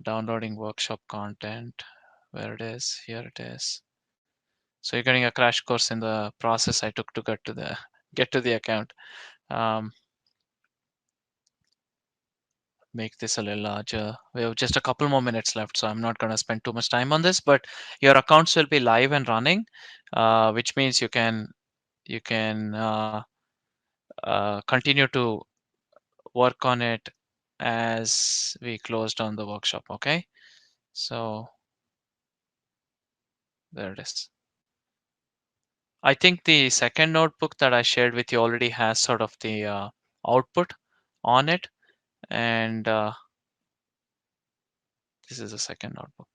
downloading workshop content. Where it is? Here it is. So you're getting a crash course in the process I took to get to the account. Um, make this a little larger. We have just a couple more minutes left, so I'm not going to spend too much time on this. But your accounts will be live and running, which means you can continue to work on it as we close down the workshop. Okay, so there it is. I think the second notebook that I shared with you already has sort of the output on it, and this is the second notebook.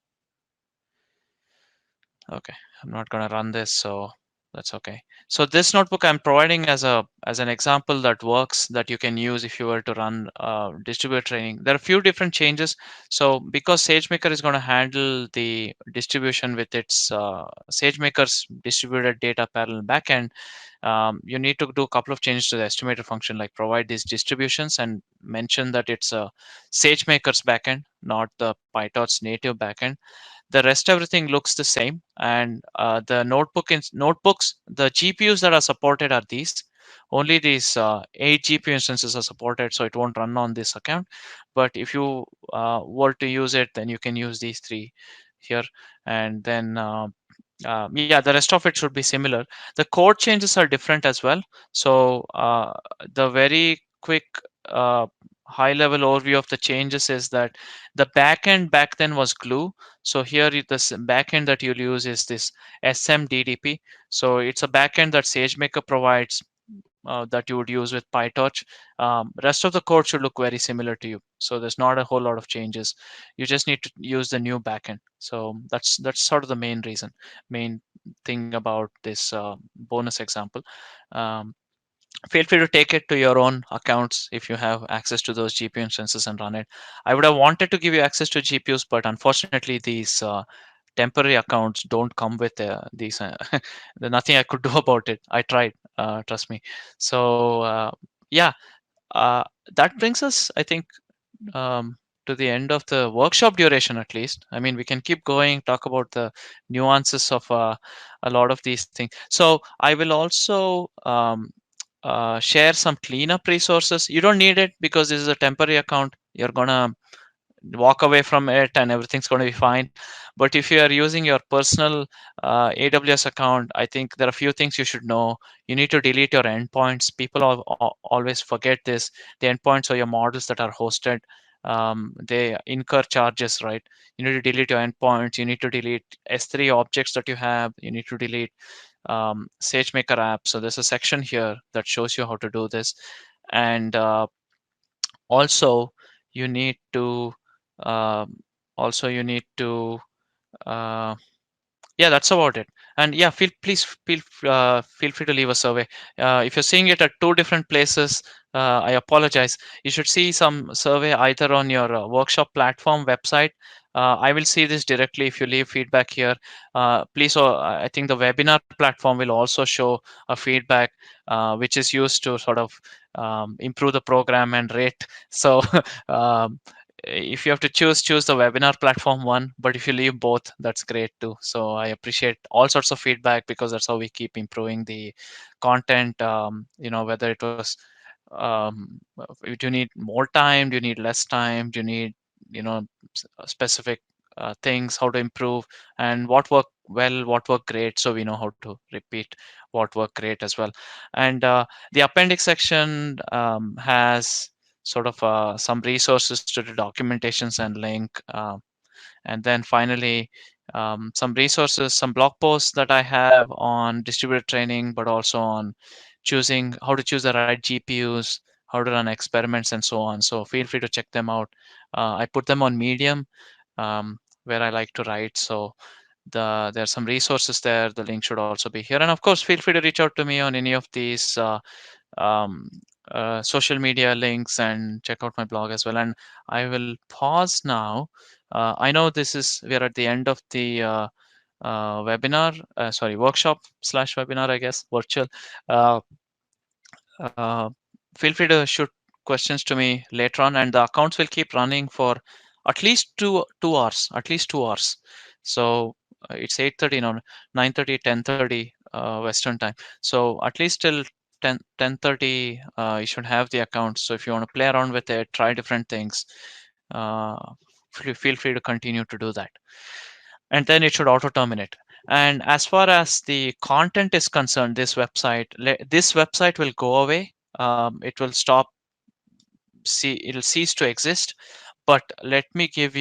Okay, I'm not going to run this, so that's okay. So this notebook I'm providing as an example that works, that you can use if you were to run distributed training. There are a few different changes. So because SageMaker is going to handle the distribution with its SageMaker's distributed data parallel backend, you need to do a couple of changes to the estimator function, like provide these distributions and mention that it's a SageMaker's backend, not the PyTorch native backend. The rest everything looks the same, and the notebooks, the GPUs that are supported are these. only these 8 GPU instances are supported, so it won't run on this account. But if you were to use it, then you can use these three here. And then yeah, the rest of it should be similar. The code changes are different as well. So the very quick uh, high level overview of the changes is that the backend back then was Glue. So here this backend that you'll use is this SMDDP. So it's a backend that SageMaker provides, that you would use with PyTorch. Rest of the code should look very similar to you. So there's not a whole lot of changes. You just need to use the new backend. So that's sort of the main reason, main thing about this bonus example. Um, Feel free to take it to your own accounts if you have access to those GPU instances and run it. I would have wanted to give you access to GPUs, but unfortunately, these temporary accounts don't come with these. There's nothing I could do about it. I tried, trust me. So yeah, uh, that brings us, I think, um, to the end of the workshop duration at least. I mean, we can keep going, talk about the nuances of a lot of these things. So I will also share some cleanup resources. You don't need it because this is a temporary account. You're gonna walk away from it and everything's going to be fine. But if you are using your personal AWS account, I think there are a few things you should know. You need to delete your endpoints. People always forget this. The endpoints are your models that are hosted. They incur charges, right? You need to delete your endpoints. You need to delete S3 objects that you have. You need to delete SageMaker app. So there's a section here that shows you how to do this. And also you need to um, you need to uh, yeah, that's about it. And yeah, please feel free to leave a survey. If you're seeing it at two different places, I apologize. You should see some survey either on your workshop platform website. I will see this directly if you leave feedback here. Please, I think the webinar platform will also show a feedback, which is used to sort of improve the program and rate. So um, if you have to choose the webinar platform one, but if you leave both, that's great too. So I appreciate all sorts of feedback because that's how we keep improving the content. Whether it was do you need more time, do you need less time, do you need you know specific things, how to improve, and what worked well, what worked great, so we know how to repeat what worked great as well. And the appendix section has sort of some resources to the documentations and link. And then finally, some resources, some blog posts that I have on distributed training, but also on choosing how to choose the right GPUs, how to run experiments, and so on. So feel free to check them out. I put them on Medium, where I like to write. So there's some resources there. The link should also be here. And of course, feel free to reach out to me on any of these um, social media links and check out my blog as well. And I will pause now. I know we're at the end of the webinar, sorry, workshop slash webinar, I guess, virtual. Uh, uh, Feel free to shoot questions to me later on, and the accounts will keep running for at least 2 hours, at least 2 hours. So it's 8:30 now, 9:30, 10:30 Western time. So at least till 10:30, you should have the account. So if you want to play around with it, try different things, uh, feel free to continue to do that. And then it should auto terminate. And as far as the content is concerned, this website will go away. It will stop. It'll cease to exist. But um, let me give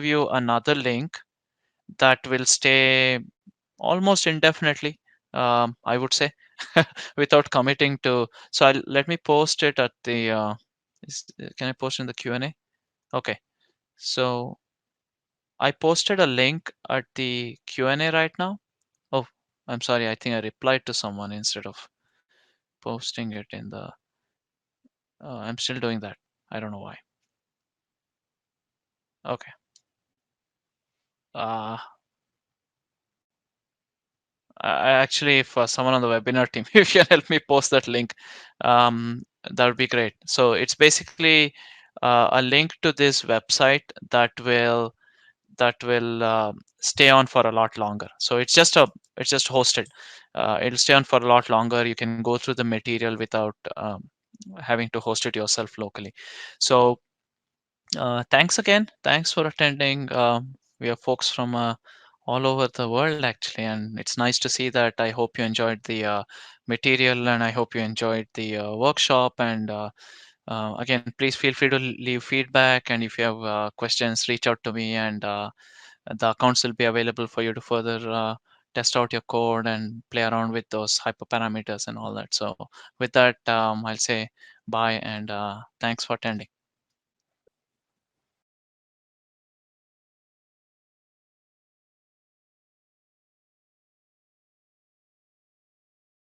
you another link that will stay almost indefinitely. I would say, without committing to. So let me post it at the. Can I post in the Q&A? Okay. So I posted a link at the Q&A right now. Oh, I'm sorry. I think I replied to someone instead of posting it in the. I'm still doing that. I don't know why. Okay. Uh, Actually, if someone on the webinar team, if you can help me post that link, that would be great. So it's basically a link to this website that will stay on for a lot longer. So it's just hosted. it'll stay on for a lot longer. You can go through the material without having to host it yourself locally. So thanks again. Thanks for attending. We have folks from all over the world actually, and it's nice to see that. I hope you enjoyed the material, and I hope you enjoyed the workshop. And again, please feel free to leave feedback. And if you have questions, reach out to me, and the accounts will be available for you to further test out your code and play around with those hyperparameters and all that. So with that, I'll say bye and thanks for attending.